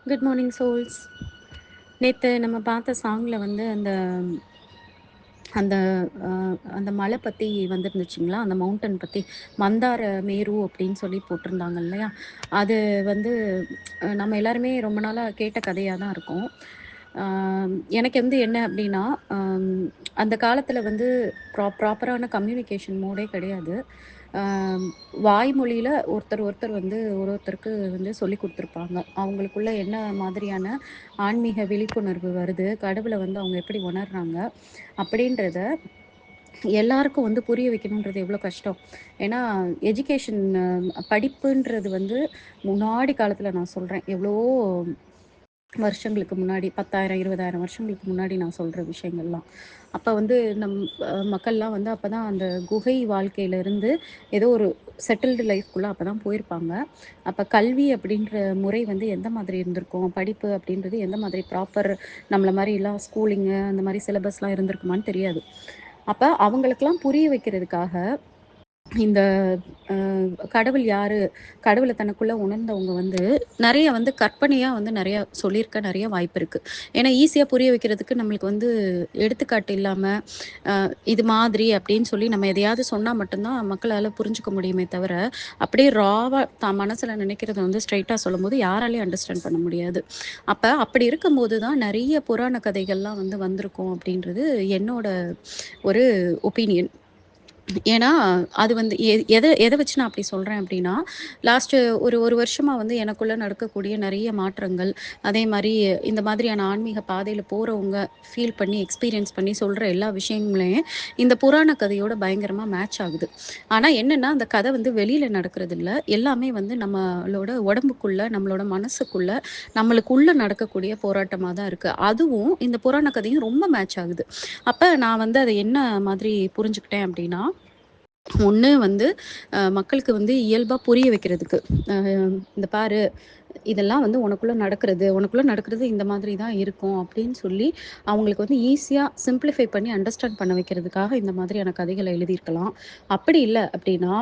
Good morning souls. நேத்து நம்ம பார்த்த சாங்ல வந்து அந்த அந்த அ அந்த மலை பத்தி வந்திருந்துச்சுங்களா? அந்த மவுண்டன் பத்தி, மந்தார மேரு அப்படின்னு சொல்லி போட்டிருந்தாங்க இல்லையா? அது வந்து நம்ம எல்லாருமே ரொம்ப நாளா கேட்ட கதையா தான் இருக்கும். அ எனக்கு வந்து என்ன அப்படின்னா, அம் அந்த காலத்தில வந்து ப்ராப்பரான கம்யூனிகேஷன் மோடே கிடையாது. அ வாய்மொழியில ஒருத்தர் ஒருத்தர் வந்து ஒருத்தருக்கு வந்து சொல்லிக் குடுத்துருப்பாங்க. அவங்களுக்குள்ள என்ன மாதிரியான ஆன்மீக விழிப்புணர்வு வருது, கடவுள வந்து அவங்க எப்படி உணர்றாங்க, அப்படின்றத எல்லாருக்கும் வந்து புரிய வைக்கணுன்றது எவ்வளோ கஷ்டம். ஏன்னா, எஜுகேஷன் படிப்புன்றது வந்து முன்னாடி காலத்தில நான் சொல்றேன். எவ்வளவோ வருஷங்களுக்கு முன்னாடி 10,000, 20,000 வருஷங்களுக்கு முன்னாடி நான் சொல்ற விஷயங்கள்லாம். அப்ப வந்து நம் மக்கள்லாம் வந்து அப்பதான் அந்த குகை வாழ்க்கையிலருந்து ஏதோ ஒரு செட்டில்டு லைஃப்குள்ள அப்பதான் போயிருப்பாங்க. அப்ப கல்வி அப்படின்ற முறை வந்து எந்த மாதிரி இருந்திருக்கும்? படிப்பு அப்படின்றது எந்த மாதிரி ப்ராப்பர் நம்மள மாரிலாம் ஸ்கூலிங்கு அந்த மாரி சிலபஸ்லாம் இருந்திருக்குமான்னு தெரியாது. அப்ப அவங்களுக்கெல்லாம் புரிய வைக்கிறதுக்காக இந்த அ கடவுள் யாரு? கடவுள தனக்குள்ள உணர்ந்தவங்க வந்து நெறைய வந்து கற்பனையா வந்து நெறைய சொல்லியிருக்க நெறைய வாய்ப்பு இருக்கு. ஏன்னா ஈஸியா புரிய வைக்கிறதுக்கு நம்மளுக்கு வந்து எடுத்துக்காட்டு இல்லாம, இது மாதிரி அப்படின்னு சொல்லி நம்ம எதையாவது சொன்னா மட்டும் தான் மக்களால புரிஞ்சுக்க முடியுமே தவிர, அப்படியே ராவா தான் மனசுல நினைக்கிறத வந்து ஸ்ட்ரெய்ட்டா சொல்லும்போது யாராலயும் அண்டர்ஸ்டாண்ட் பண்ண முடியாது. அப்படி இருக்கும்போது தான் நெறைய புராண கதைகள்லாம் வந்து வந்திருக்கும் அப்படின்றது என்னோட ஒரு ஒப்பீனியன். ஏன்னா, அது வந்து எத எத வச்சு நான் அப்படி சொல்றேன் அப்படின்னா, லாஸ்ட்டு ஒரு 1 வருஷமா வந்து எனக்குள்ள நடக்கக்கூடிய நெறைய மாற்றங்கள், அதே மாரி இந்த மாதிரியான ஆன்மீக பாதையில போறவங்க ஃபீல் பண்ணி, எக்ஸ்பீரியன்ஸ் பண்ணி சொல்ற எல்லா விஷயங்களையும் இந்த புராண கதையோட பயங்கரமா மேட்ச் ஆகுது. ஆனா என்னன்னா, அந்த கதை வந்து வெளியில நடக்கிறதில்ல. எல்லாமே வந்து நம்மளோட உடம்புக்குள்ள, நம்மளோட மனசுக்குள்ள, நம்மளுக்குள்ள நடக்கக்கூடிய போராட்டமா தான் இருக்கு. அதுவும் இந்த புராண கதையும் ரொம்ப மேட்ச் ஆகுது. அப்ப நான் வந்து அத என்ன மாதிரி புரிஞ்சுக்கிட்டேன் அப்படின்னா, ஒண்ணு வந்து மக்களுக்கு வந்து இயல்பா புரிய வைக்கிறதுக்கு. அ "இந்த பாரு, இதெல்லாம் வந்து உனக்குள்ள நடக்கிறது. உனக்குள்ள நடக்கிறது இந்த மாதிரி தான் இருக்கும்." அப்படின்னு சொல்லி அவங்களுக்கு வந்து ஈஸியா சிம்ப்ளிஃபை பண்ணி அண்டர்ஸ்டாண்ட் பண்ண வைக்கிறதுக்காக இந்த மாதிரியான கதைகள எழுதியிருக்கலாம். அப்படி இல்ல அப்படின்னா,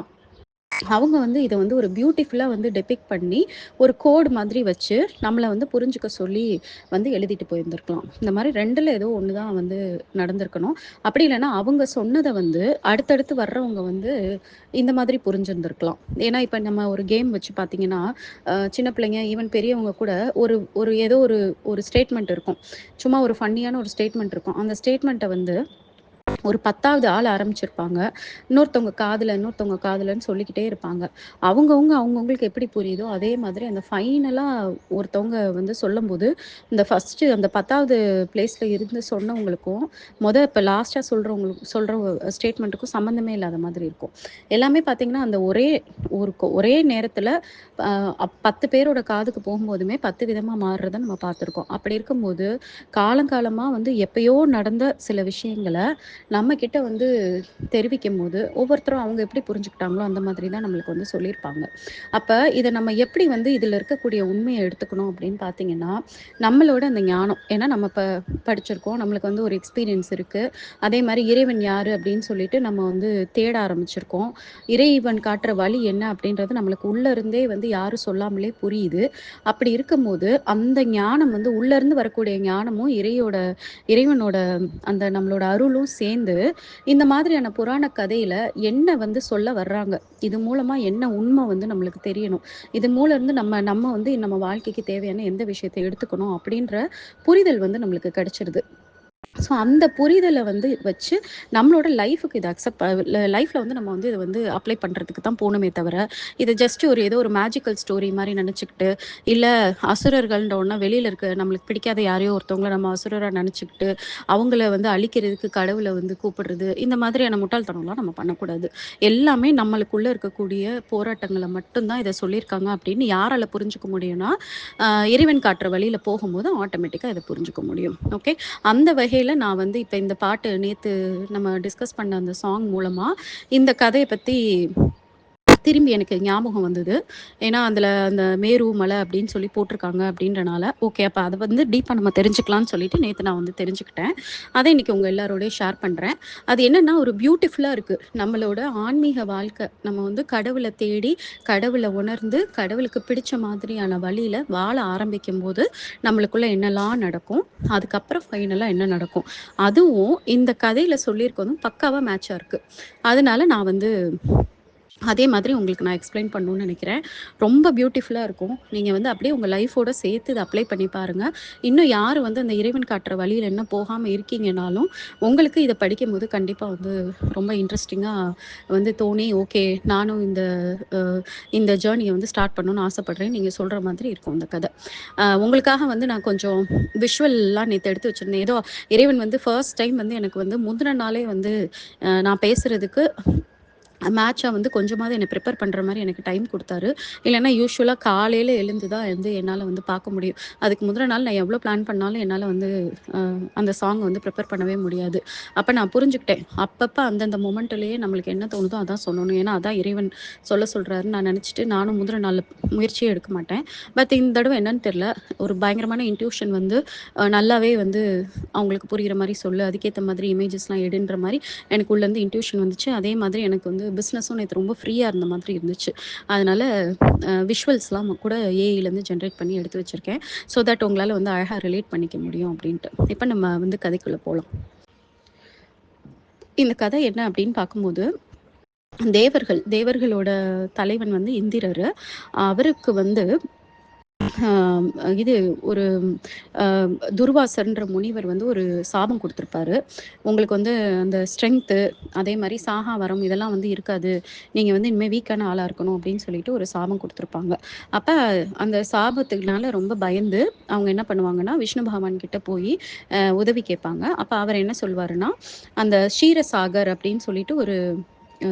அவங்க வந்து இத வந்து ஒரு பியூட்டிஃபுல்லா வந்து டெபிக்ட் பண்ணி, ஒரு கோடு மாதிரி வச்சு, நம்மள வந்து புரிஞ்சுக்க சொல்லி வந்து எழுதிட்டு போயிருந்திருக்கலாம். இந்த மாரி 2ல ஏதோ ஒண்ணு தான் வந்து நடந்திருக்கணும். அப்படி இல்லன்னா, அவங்க சொன்னத வந்து அடுத்தடுத்து வர்றவங்க வந்து இந்த மாதிரி புரிஞ்சிருந்திருக்கலாம். ஏன்னா, இப்ப நம்ம ஒரு கேம் வச்சு பார்த்தீங்கன்னா, சின்ன பிள்ளைங்க ஈவன் பெரியவங்க கூட ஒரு ஒரு ஏதோ ஒரு ஒரு ஸ்டேட்மெண்ட் இருக்கும். சும்மா ஒரு ஃபன்னியான ஒரு ஸ்டேட்மெண்ட் இருக்கும். அந்த ஸ்டேட்மெண்ட்ட வந்து ஒரு 10வது ஆள் ஆரம்பிச்சிருப்பாங்க. இன்னொருத்தவங்க காதுலன்னு சொல்லிக்கிட்டே இருப்பாங்க. அவங்கவங்களுக்கு எப்படி புரியுதோ, அதே மாதிரி அந்த ஃபைனலா ஒருத்தவங்க வந்து சொல்லும்போது, இந்த ஃபர்ஸ்ட்டு அந்த 10வது பிளேஸ்ல இருந்து சொன்னவங்களுக்கும், இப்ப லாஸ்ட்டா சொல்ற ஸ்டேட்மெண்ட்டுக்கும் சம்மந்தமே இல்லாத மாதிரி இருக்கும். எல்லாமே பார்த்தீங்கன்னா, அந்த ஒரே நேரத்தில அ 10 பேரோட காதுக்கு போகும்போதுமே 10 விதமா மாறுறத நம்ம பார்த்துருக்கோம். அப்படி இருக்கும்போது, காலங்காலமா வந்து எப்பயோ நடந்த சில விஷயங்கள நம்ம கிட்ட வந்து தெரிவிக்கும்போது, ஒவ்வொருத்தரும் அவங்க எப்படி புரிஞ்சுக்கிட்டாங்களோ, அந்த மாதிரி தான் நம்மளுக்கு வந்து சொல்லியிருப்பாங்க. அப்ப இத நம்ம எப்படி வந்து இதில இருக்கக்கூடிய உண்மைய எடுத்துக்கணும் அப்படின்னு பார்த்தீங்கன்னா, நம்மளோட அந்த ஞானம். ஏன்னா நம்ம படிச்சிருக்கோம். நம்மளுக்கு வந்து ஒரு எக்ஸ்பீரியன்ஸ் இருக்கு. அதே மாரி இறைவன் யாரு அப்படின்னு சொல்லிட்டு நம்ம வந்து தேட ஆரம்பிச்சிருக்கோம். இறைவன் காட்டுற வழி என்ன அப்படின்றது நம்மளுக்கு உள்ள இருந்தே வந்து யாரும் சொல்லாமலே புரியுது. அப்படி இருக்கும்போது, அந்த ஞானம் வந்து உள்ள இருந்து வரக்கூடிய ஞானமும் இறைவனோட அந்த நம்மளோட அருளும் சேர்ந்து, இந்த மாதிரியான புராண கதையில என்ன வந்து சொல்ல வர்றாங்க? இது மூலமா என்ன உண்ம வந்து நம்மளுக்கு தெரியணும்? இது மூலம் இருந்து நம்ம வந்து நம்ம வாழ்க்கைக்கு தேவையான எந்த விஷயத்த எடுத்துக்கணும்? அப்படின்ற புரிதல் வந்து நம்மளுக்கு கிடைச்சிருது. ஸோ அந்த புரிதல வந்து வச்சு, நம்மளோட லைஃப்க்கு இத அக்செப்ட் லைஃப்ல வந்து நம்ம வந்து இத வந்து அப்ளை பண்றதுக்கு தான் போணுமே தவிர, இது ஜஸ்ட் ஏதோ ஒரு மேஜிக்கல் ஸ்டோரி மாரி நெனச்சுக்கிட்டு, இல்ல அசுரர்கள்ன்ற ஒண்ண வெளியில இருக்க நம்மளுக்கு பிடிக்காத யாரையோ ஒருத்தவங்கள நம்ம அசுரரா நெனச்சுக்கிட்டு, அவங்கள வந்து அழிக்கிறதுக்கு கடவுள வந்து கூப்பிடுறது, இந்த மாதிரியான முட்டாள்தனம்லாம் நம்ம பண்ணக்கூடாது. எல்லாமே நம்மளுக்குள்ள இருக்கக்கூடிய போராட்டங்கள மட்டும் தான் இத சொல்லியிருக்காங்க அப்படின்னு யாரால புரிஞ்சுக்க முடியும்னா, இறைவன் காட்டுற வழியில போகும்போது ஆட்டோமேட்டிக்கா இத புரிஞ்சுக்க முடியும். ஓகே. அந்த வகையில நான் வந்து இப்ப இந்த பாட்டு நேத்து நம்ம டிஸ்கஸ் பண்ண அந்த சாங் மூலமா, இந்த கதைய பத்தி திரும்பி எனக்கு ஞாபகம் வந்தது. ஏன்னா, அதில அந்த மேரு மலை அப்படின்னு சொல்லி போட்டிருக்காங்க அப்படின்றனால, ஓகே அப்ப அத வந்து டீப்பா நம்ம தெரிஞ்சுக்கலான்னு சொல்லிட்டு நேத்து நான் வந்து தெரிஞ்சுக்கிட்டேன். அத இன்னைக்கு உங்க எல்லாரோடயும் ஷேர் பண்றேன். அது என்னன்னா, ஒரு பியூட்டிஃபுல்லா இருக்கு. நம்மளோட ஆன்மீக வாழ்க்கை. நம்ம வந்து கடவுள தேடி, கடவுள உணர்ந்து, கடவுளுக்கு பிடிச்ச மாதிரியான வழியில வாழ ஆரம்பிக்கும்போது, நம்மளுக்குள்ள என்னலாம் நடக்கும்? அதுக்கப்புறம் ஃபைனலா என்ன நடக்கும்? அதுவும் இந்த கதையில சொல்லியிருக்கதும் பக்காவா மேட்சா இருக்கு. அதனால நான் வந்து அதே மாதிரி உங்களுக்கு நான் எக்ஸ்பிளைன் பண்ணணும்னு நினைக்கிறேன். ரொம்ப பியூட்டிஃபுல்லா இருக்கும். நீங்க வந்து அப்படியே உங்க லைஃபோட சேர்த்து இத அப்ளை பண்ணி பாருங்க. இன்னும் யாரு வந்து அந்த இறைவன் காட்டுற வழியில இன்னும் போகாம இருக்கீங்கனாலும், உங்களுக்கு இத படிக்கும்போது கண்டிப்பா வந்து ரொம்ப இன்ட்ரஸ்டிங்கா வந்து தோணி, ஓகே நானும் அ இந்த ஜர்னிய வந்து ஸ்டார்ட் பண்ணணும்னு ஆசைப்படுறேன். நீங்க சொல்ற மாதிரி இருக்கும் இந்த கத. உங்களுக்காக வந்து நான் கொஞ்சம் விஷுவல்லாம் நேத்து எடுத்து வச்சிருந்தேன். ஏதோ இறைவன் வந்து ஃபர்ஸ்ட் டைம் வந்து எனக்கு வந்து முந்தின நாளே வந்து நான் பேசுறதுக்கு மேட்சா வந்து கொஞ்சமாவது என்ன ப்ரிப்பேர் பண்ற மாரி எனக்கு டைம் குடுத்தாரு. இல்லன்னா யூசுவலா காலையில எழுந்து தான் வந்து என்னால வந்து பார்க்க முடியும். அதுக்கு முந்தின நாள் நான் எவ்வளோ பிளான் பண்ணாலும் என்னால வந்து அ அந்த சாங் வந்து ப்ரிப்பேர் பண்ணவே முடியாது. அப்ப நான் புரிஞ்சுக்கிட்டேன். அப்பப்ப அந்தந்த மொமெண்ட்லயே நம்மளுக்கு என்ன தோணுதோ அதான் சொல்லணும். ஏன்னா, அதான் இறைவன் சொல்றாருன்னு நான் நெனச்சுட்டு நானும் முந்தின நாள் முயற்சியே எடுக்க மாட்டேன். பட் இந்த தடவ என்னன்னு தெரியல. ஒரு பயங்கரமான இன்ட்யூஷன் வந்து நல்லாவே வந்து அவங்களுக்கு புரியிற மாரி சொல்லு. அதுக்கேத்த மாதிரி இமேஜஸ்லாம் எடுன்ற மாரி எனக்கு உள்ளேருந்து இன்ட்யூஷன் வந்துச்சு. அதே மாதிரி எனக்கு வந்து பிசினஸும் நேத்து ரொம்ப ஃப்ரீயா இருந்த மாதிரி இருந்துச்சு. அதனால விஷுவல்ஸ்லாம் கூட ஏஐலேருந்து ஜெனரேட் பண்ணி எடுத்து வச்சிருக்கேன். ஸோ தட் உங்களால வந்து அழகா ரிலேட் பண்ணிக்க முடியும் அப்டின்ட்டு. இப்ப நம்ம வந்து கதைக்குள்ள போலாம். இந்த கதை என்ன அப்டின்னு பார்க்கும்போது, தேவர்களோட தலைவன் வந்து இந்திரரு. அவருக்கு வந்து அ இது ஒரு அ துர்வாசர்ன்ற முனிவர் வந்து ஒரு சாபம் குடுத்திருப்பாரு. உங்களுக்கு வந்து அந்த ஸ்ட்ரெங்த்து, அதே மாரி சாகா வரம் இதெல்லாம் வந்து இருக்காது. நீங்க வந்து இனிமே வீக்கான ஆளா இருக்கணும் அப்படின்னு சொல்லிட்டு ஒரு சாபம் குடுத்துருப்பாங்க. அப்ப அந்த சாபத்துக்குனால ரொம்ப பயந்து அவங்க என்ன பண்ணுவாங்கன்னா, விஷ்ணு பகவான் கிட்ட போயி உதவி கேட்பாங்க. அப்ப அவர் என்ன சொல்வாருன்னா, அந்த க்ஷீரசாகர் அப்படின்னு சொல்லிட்டு ஒரு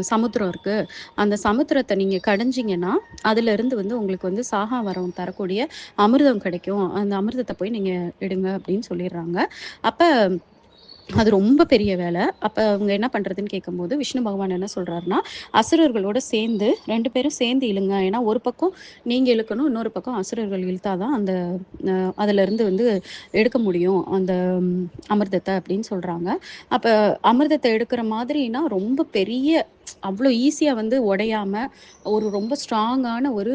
சமுத்திரம் இருக்கு. அந்த சமுத்திரத்த நீங்க கடைஞ்சீங்கன்னா, அதிலிருந்து வந்து உங்களுக்கு வந்து சாகா வரம் தரக்கூடிய அமிர்தம் கிடைக்கும். அந்த அமிர்தத்த போய் நீங்க எடுங்க அப்படின்னு சொல்லிர்றாங்க. அப்ப அது ரொம்ப பெரிய வேல. அப்ப அவங்க என்ன பண்றதுன்னு கேட்கும்போது, விஷ்ணு பகவான் என்ன சொல்றாருன்னா, அசுரர்களோட சேர்ந்து 2 பேரும் சேர்ந்து இழுங்க. ஏன்னா, ஒரு பக்கம் நீங்க இழுக்கணும். இன்னொரு பக்கம் அசுரர்கள் இழுத்தா தான் அந்த அ அதுலருந்து வந்து எடுக்க முடியும். அந்த ம் அமிர்தத்த அப்படின்னு சொல்றாங்க. அப்ப அமிர்தத்த எடுக்கிற மாதிரினா, ரொம்ப பெரிய அவ்ளோ ஈஸியா வந்து உடையாம, ஒரு ரொம்ப ஸ்ட்ராங்கான ஒரு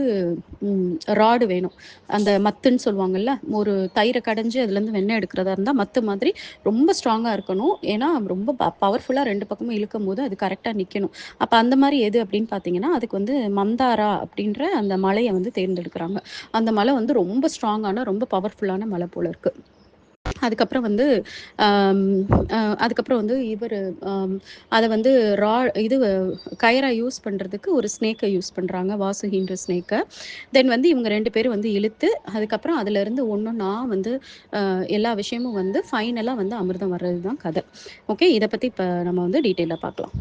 ம் ராடு வேணும். அந்த மத்துன்னு சொல்லுவாங்கல்ல, ஒரு தயிர கடைஞ்சு அதுலேருந்து வெண்ணெய் எடுக்கிறதா இருந்தா, மத்து மாதிரி ரொம்ப ஸ்ட்ராங்கா இருக்கணும். ஏன்னா, ரொம்ப பவர்ஃபுல்லா 2 பக்கமும் இழுக்கும்போது அது கரெக்ட்டா நிக்கணும். அப்ப அந்த மாரி எது அப்படின்னு பார்த்தீங்கன்னா, அதுக்கு வந்து மந்தாரா அப்படின்ற அந்த மலைய வந்து தேர்ந்தெடுக்குறாங்க. அந்த மலை வந்து ரொம்ப ஸ்ட்ராங்கான, ரொம்ப பவர்ஃபுல்லான மலை போல இருக்கு. அதுக்கப்புறம் வந்து அம் அதுக்கப்புறம் வந்து இவரு அம் அத வந்து ரா இது கயரா யூஸ் பண்றதுக்கு ஒரு ஸ்னேக்க யூஸ் பண்றாங்க. வாசுகின்ற ஸ்னேக்க. தென் வந்து இவங்க 2 பேரும் வந்து இழுத்து, அதுக்கப்புறம் அதுலருந்து ஒண்ணொன்னா வந்து எல்லா விஷயமும் வந்து ஃபைனலா வந்து அமிர்தம் வர்றது தான் கத. ஓகே. இத பத்தி இப்ப நம்ம வந்து டீட்டெயிலா பார்க்கலாம்.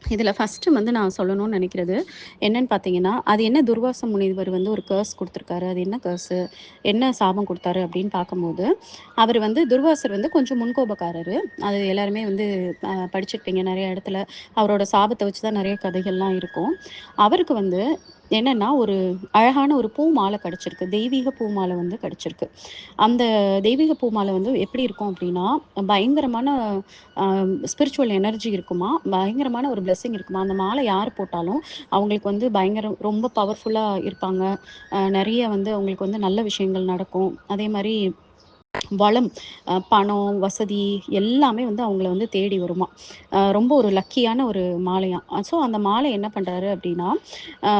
இதில ஃபர்ஸ்ட்டு வந்து நான் சொல்லணும்னு நெனைக்கிறது, என்னன்னு பார்த்தீங்கன்னா, அது என்ன துர்வாச முனிவர் வந்து ஒரு கர்ஸ் குடுத்துருக்காரு. அது என்ன கர்ஸு? என்ன சாபம் குடுத்தாரு அப்படின்னு பார்க்கும்போது, அவரு வந்து துர்வாசர் வந்து கொஞ்சம் முன்கோபக்காரரு. அது எல்லாருமே வந்து படிச்சிருப்பீங்க நெறைய இடத்துல. அவரோட சாபத்த வச்சு தான் நெறைய கதைகள்லாம் இருக்கும். அவருக்கு வந்து என்னன்னா, ஒரு அழகான ஒரு பூ மாலை கிடைச்சிருக்கு. தெய்வீக பூ மாலை வந்து கிடைச்சிருக்கு. அந்த தெய்வீக பூ மாலை வந்து எப்படி இருக்கும் அப்படின்னா, பயங்கரமான அ ஸ்பிரிச்சுவல் எனர்ஜி இருக்குமாம். பயங்கரமான ஒரு பிளெஸ்ஸிங் இருக்குமாம். அந்த மாலை யார் போட்டாலும், அவங்களுக்கு வந்து ரொம்ப பவர்ஃபுல்லா இருப்பாங்க. நெறைய வந்து அவங்களுக்கு வந்து நல்ல விஷயங்கள் நடக்கும். அதே மாரி வளம், பணம், வசதி எல்லாமே வந்து அவங்கள வந்து தேடி வருமாம். ரொம்ப ஒரு லக்கியான ஒரு மாலையாம். ஸோ அந்த மாலை என்ன பண்றாரு அப்படின்னா, அ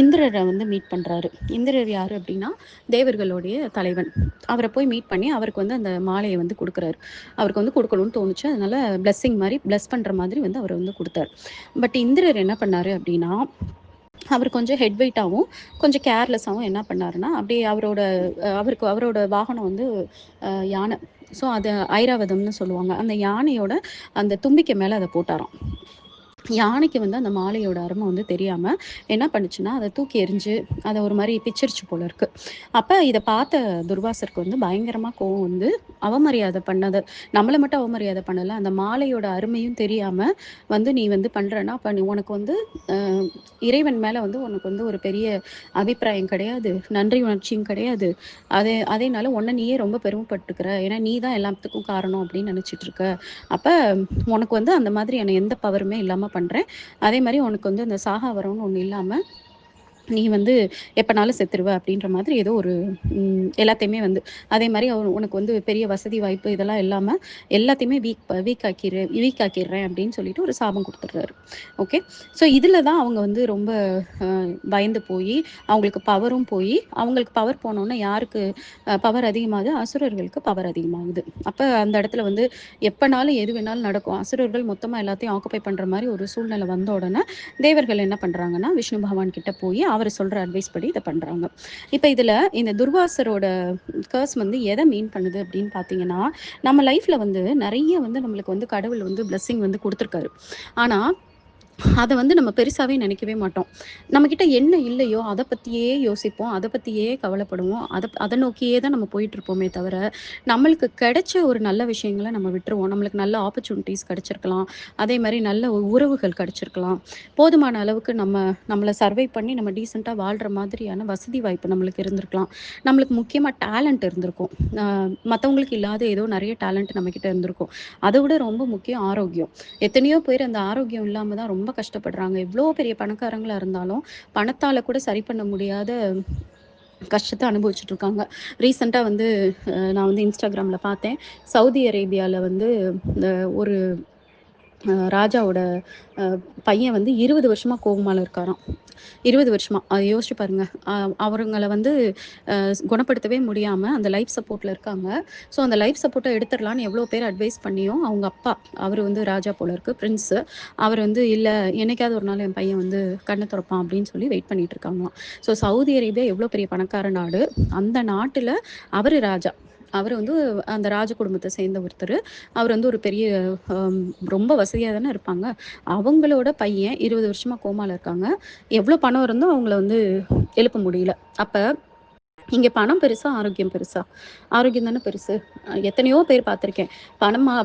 இந்திரர வந்து மீட் பண்றாரு. இந்திரர் யாரு அப்படின்னா, தேவர்களுடைய தலைவன். அவர போய் மீட் பண்ணி அவருக்கு வந்து அந்த மாலைய வந்து குடுக்குறாரு. அவருக்கு வந்து குடுக்கணும்னு தோணுச்சு. அதனால பிளெஸ்ஸிங் மாரி பிளெஸ் பண்ற மாதிரி வந்து அவரு வந்து குடுத்தாரு. பட் இந்திரர் என்ன பண்ணாரு அப்படின்னா, அவரு கொஞ்சம் ஹெட் வெயிட்டாவும், கொஞ்சம் கேர்லெஸ்ஸாவும் என்ன பண்ணாருன்னா, அப்படியே அவரோட வாகனம் வந்து யானை. ஸோ, அத ஐராவதம்னு சொல்லுவாங்க. அந்த யானையோட அந்த தும்பிக்கை மேல அத போட்டாராம். யானைக்கு வந்து அந்த மாலையோட அருமை வந்து தெரியாம என்ன பண்ணுச்சுன்னா, அத தூக்கி எறிஞ்சு, அத ஒரு மாரி பிச்சிருச்சு போல இருக்கு. அப்ப இத பார்த்த துர்வாசருக்கு வந்து பயங்கரமா கோவம் வந்து, அவமரியாதை பண்ணது நம்மள மட்டும் அவமரியாதை பண்ணல. அந்த மாலையோட அருமையும் தெரியாம வந்து நீ வந்து பண்றன்னா, அப்ப நீ உனக்கு வந்து அ இறைவன் மேல வந்து உனக்கு வந்து ஒரு பெரிய அபிப்பிராயம் கிடையாது. நன்றி உணர்ச்சியும் கிடையாது. அதேனால உன்ன நீயே ரொம்ப பெருமைப்பட்டுக்கிற. ஏன்னா, நீ தான் எல்லாத்துக்கும் காரணம் அப்படின்னு நினைச்சிட்டு இருக்க. அப்ப உனக்கு வந்து அந்த மாதிரியான எந்த பவருமே இல்லாம பண்றேன். அதே மாரி உனக்கு வந்து அந்த சாகா வரம்னு ஒண்ணு இல்லாம நீ வந்து எப்பனாலும் செத்துருவ அப்படின்ற மாதிரி ஏதோ ஒரு எல்லாத்தையுமே வந்து அதே மாரி உனக்கு வந்து பெரிய வசதி வாய்ப்பு இதெல்லாம் இல்லாம எல்லாத்தையுமே வீக் ஆக்கிர்றேன் அப்படின்னு சொல்லிட்டு ஒரு சாபம் குடுத்துடுறாரு. ஓகே. ஸோ இதில தான் அவங்க வந்து ரொம்ப அ பயந்து போயி, அவங்களுக்கு பவரும் போயி, அவங்களுக்கு பவர் போனோனே யாருக்கு பவர் அதிகமாகுது? அசுரர்களுக்கு பவர் அதிகமாகுது. அப்ப அந்த இடத்துல வந்து எப்பனாலும் எது வேணாலும் நடக்கும். அசுரர்கள் மொத்தமா எல்லாத்தையும் ஆக்குபை பண்ற மாரி ஒரு சூழ்நிலை வந்த உடனே, தேவர்கள் என்ன பண்றாங்கன்னா, விஷ்ணு பகவான் கிட்ட போயி அவரு சொல்ற அட்வைஸ் படி இத பண்றாங்க. இப்ப இதுல இந்த துர்வாசரோட கர்ஸ் வந்து எத மீன் பண்ணுது அப்படின்னு பார்த்தீங்கன்னா, நம்ம லைஃப்ல வந்து நெறைய வந்து நம்மளுக்கு வந்து கடவுள் வந்து பிளெஸ்ஸிங் வந்து குடுத்துருக்காரு. ஆனா அத வந்து நம்ம பெருசாவே நினைக்கவே மாட்டோம். நம்மகிட்ட என்ன இல்லையோ, அத பத்தியே யோசிப்போம். அத பத்தியே கவலைப்படுவோம். அத நோக்கியே தான் நம்ம போயிட்டுருப்போமே தவிர, நம்மளுக்கு கிடைச்ச ஒரு நல்ல விஷயங்கள நம்ம விட்டுருவோம். நம்மளுக்கு நல்ல ஆப்பர்ச்சுனிட்டீஸ் கிடைச்சிருக்கலாம். அதே மாரி நல்ல உறவுகள் கிடைச்சிருக்கலாம். போதுமான அளவுக்கு நம்மள சர்வை பண்ணி நம்ம டீசென்ட்டா வாழ்ற மாதிரியான வசதி வாய்ப்பு நம்மளுக்கு இருந்திருக்கலாம். நம்மளுக்கு முக்கியமா டேலண்ட் இருந்திருக்கும். அ மத்தவங்களுக்கு இல்லாத ஏதோ நெறைய டேலண்ட் நம்மகிட்ட இருந்திருக்கும். அத விட ரொம்ப முக்கியம் ஆரோக்கியம். எத்தனையோ பேர் அந்த ஆரோக்கியம் இல்லாம தான் ரொம்ப கஷ்டப்படுறாங்க. எவ்ளோ பெரிய பணக்காரங்களா இருந்தாலும், பணத்தால கூட சரி பண்ண முடியாத கஷ்டத்த அனுபவிச்சுட்டு இருக்காங்க. ரீசென்ட்டா வந்து நான் வந்து Instagramல பார்த்தேன். சவுதி அரேபியால வந்து இந்த ஒரு ராஜாவோட அ பையன் வந்து 20 வருஷமா கோமால இருக்காராம். 20 வருஷமா. அத யோசிச்சு பாருங்க. அ அவருங்கள வந்து குணப்படுத்தவே முடியாம அந்த லைஃப் சப்போர்ட்ல இருக்காங்க. ஸோ அந்த லைஃப் சப்போர்ட்ட எடுத்துறலான்னு எவ்வளோ பேர் அட்வைஸ் பண்ணியும், அவங்க அப்பா அவரு வந்து ராஜா போல இருக்கு பிரின்ஸு. அவர் வந்து இல்ல என்னைக்காவது ஒரு நாள் என் பையன் வந்து கண்ண தொறப்பான் அப்படின்னு சொல்லி வெயிட் பண்ணிட்டு இருக்காங்களாம். ஸோ சவுதி அரேபியா எவ்வளோ பெரிய பணக்கார நாடு. அந்த நாட்டுல அவரு ராஜா. அவரு வந்து அந்த ராஜ குடும்பத்த சேர்ந்த ஒருத்தரு. அவர் வந்து ஒரு பெரிய அம் ரொம்ப வசதியா தானே இருப்பாங்க. அவங்களோட பையன் 20 வருஷமா கோமால இருக்காங்க. எவ்வளோ பணம் இருந்தும் அவங்கள வந்து எழுப்ப முடியல. அப்ப இங்க பணம் பெருசா? ஆரோக்கியம் பெருசா? ஆரோக்கியம் தானே பெருசு. எத்தனையோ பேர் பார்த்துருக்கேன்.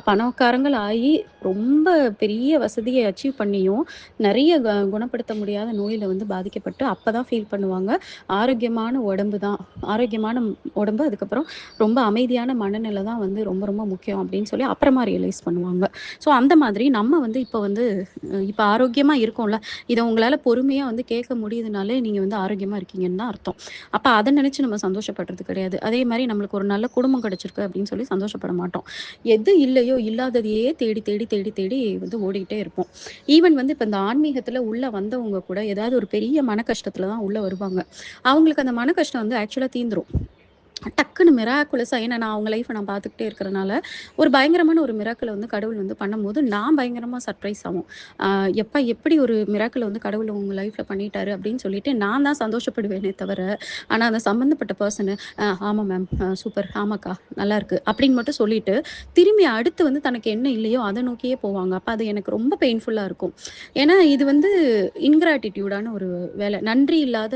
பணக்காரங்கள் ஆயி ரொம்ப பெரிய வசதிய அச்சீவ் பண்ணியும், நெறைய குணப்படுத்த முடியாத நோயில வந்து பாதிக்கப்பட்டு அப்பதான் ஃபீல் பண்ணுவாங்க. ஆரோக்கியமான உடம்பு தான் ஆரோக்கியமான உடம்பு, அதுக்கப்புறம் ரொம்ப அமைதியான மனநிலை தான் வந்து ரொம்ப ரொம்ப முக்கியம் அப்படின்னு சொல்லி அப்புறமா ரியலைஸ் பண்ணுவாங்க. ஸோ அந்த மாதிரி நம்ம வந்து இப்ப வந்து இப்ப ஆரோக்கியமா இருக்கோம்ல, இத உங்களால பொறுமையா வந்து கேட்க முடியுதுனாலே நீங்க வந்து ஆரோக்கியமா இருக்கீங்கன்னு தான் அர்த்தம். அப்ப அத நினைச்சு நம்ம சந்தோஷப்படுறது கிடையாது. அதே மாரி நம்மளுக்கு ஒரு நல்ல குடும்பம் கிடைச்சிருக்கு அப்படின்னு சொல்லி சந்தோஷப்பட மாட்டோம். எது இல்லையோ இல்லாததையே தேடி, தேடி, தேடி, தேடி வந்து ஓடிக்கிட்டே இருப்போம். ஈவன் வந்து இப்ப இந்த ஆன்மீகத்துல உள்ள வந்தவங்க கூட ஏதாவது ஒரு பெரிய மன கஷ்டத்துல தான் உள்ள வருவாங்க. அவங்களுக்கு அந்த மன கஷ்டம் வந்து ஆக்சுவலா தீந்துரும். டக்குனு மிராக்குலஸா ஏன்னா நான் அவங்க லைஃப்ப நான் பார்த்துக்கிட்டே இருக்கிறனால, ஒரு பயங்கரமான ஒரு மிராக்கிள வந்து கடவுள் வந்து பண்ணும்போது, நான் பயங்கரமா சர்ப்ரைஸ் ஆவோம். அ எப்பா எப்படி ஒரு மிராக்கிள வந்து கடவுள் உங்க லைஃப்ல பண்ணிட்டாரு அப்படின்னு சொல்லிட்டு நான் தான் சந்தோஷப்படுவேனே தவிர, ஆனா அந்த சம்மந்தப்பட்ட பெர்சனு ஆமா மேம். சூப்பர். ஆமாக்கா. நல்லாயிருக்கு. அப்படின்னு மட்டும் சொல்லிட்டு, திரும்பி அடுத்து வந்து தனக்கு என்ன இல்லையோ அத நோக்கியே போவாங்க. அப்ப அது எனக்கு ரொம்ப பெயின்ஃபுல்லா இருக்கும். ஏன்னா இது வந்து இன்கிராட்டிட்யூடான ஒரு வேல. நன்றி இல்லாத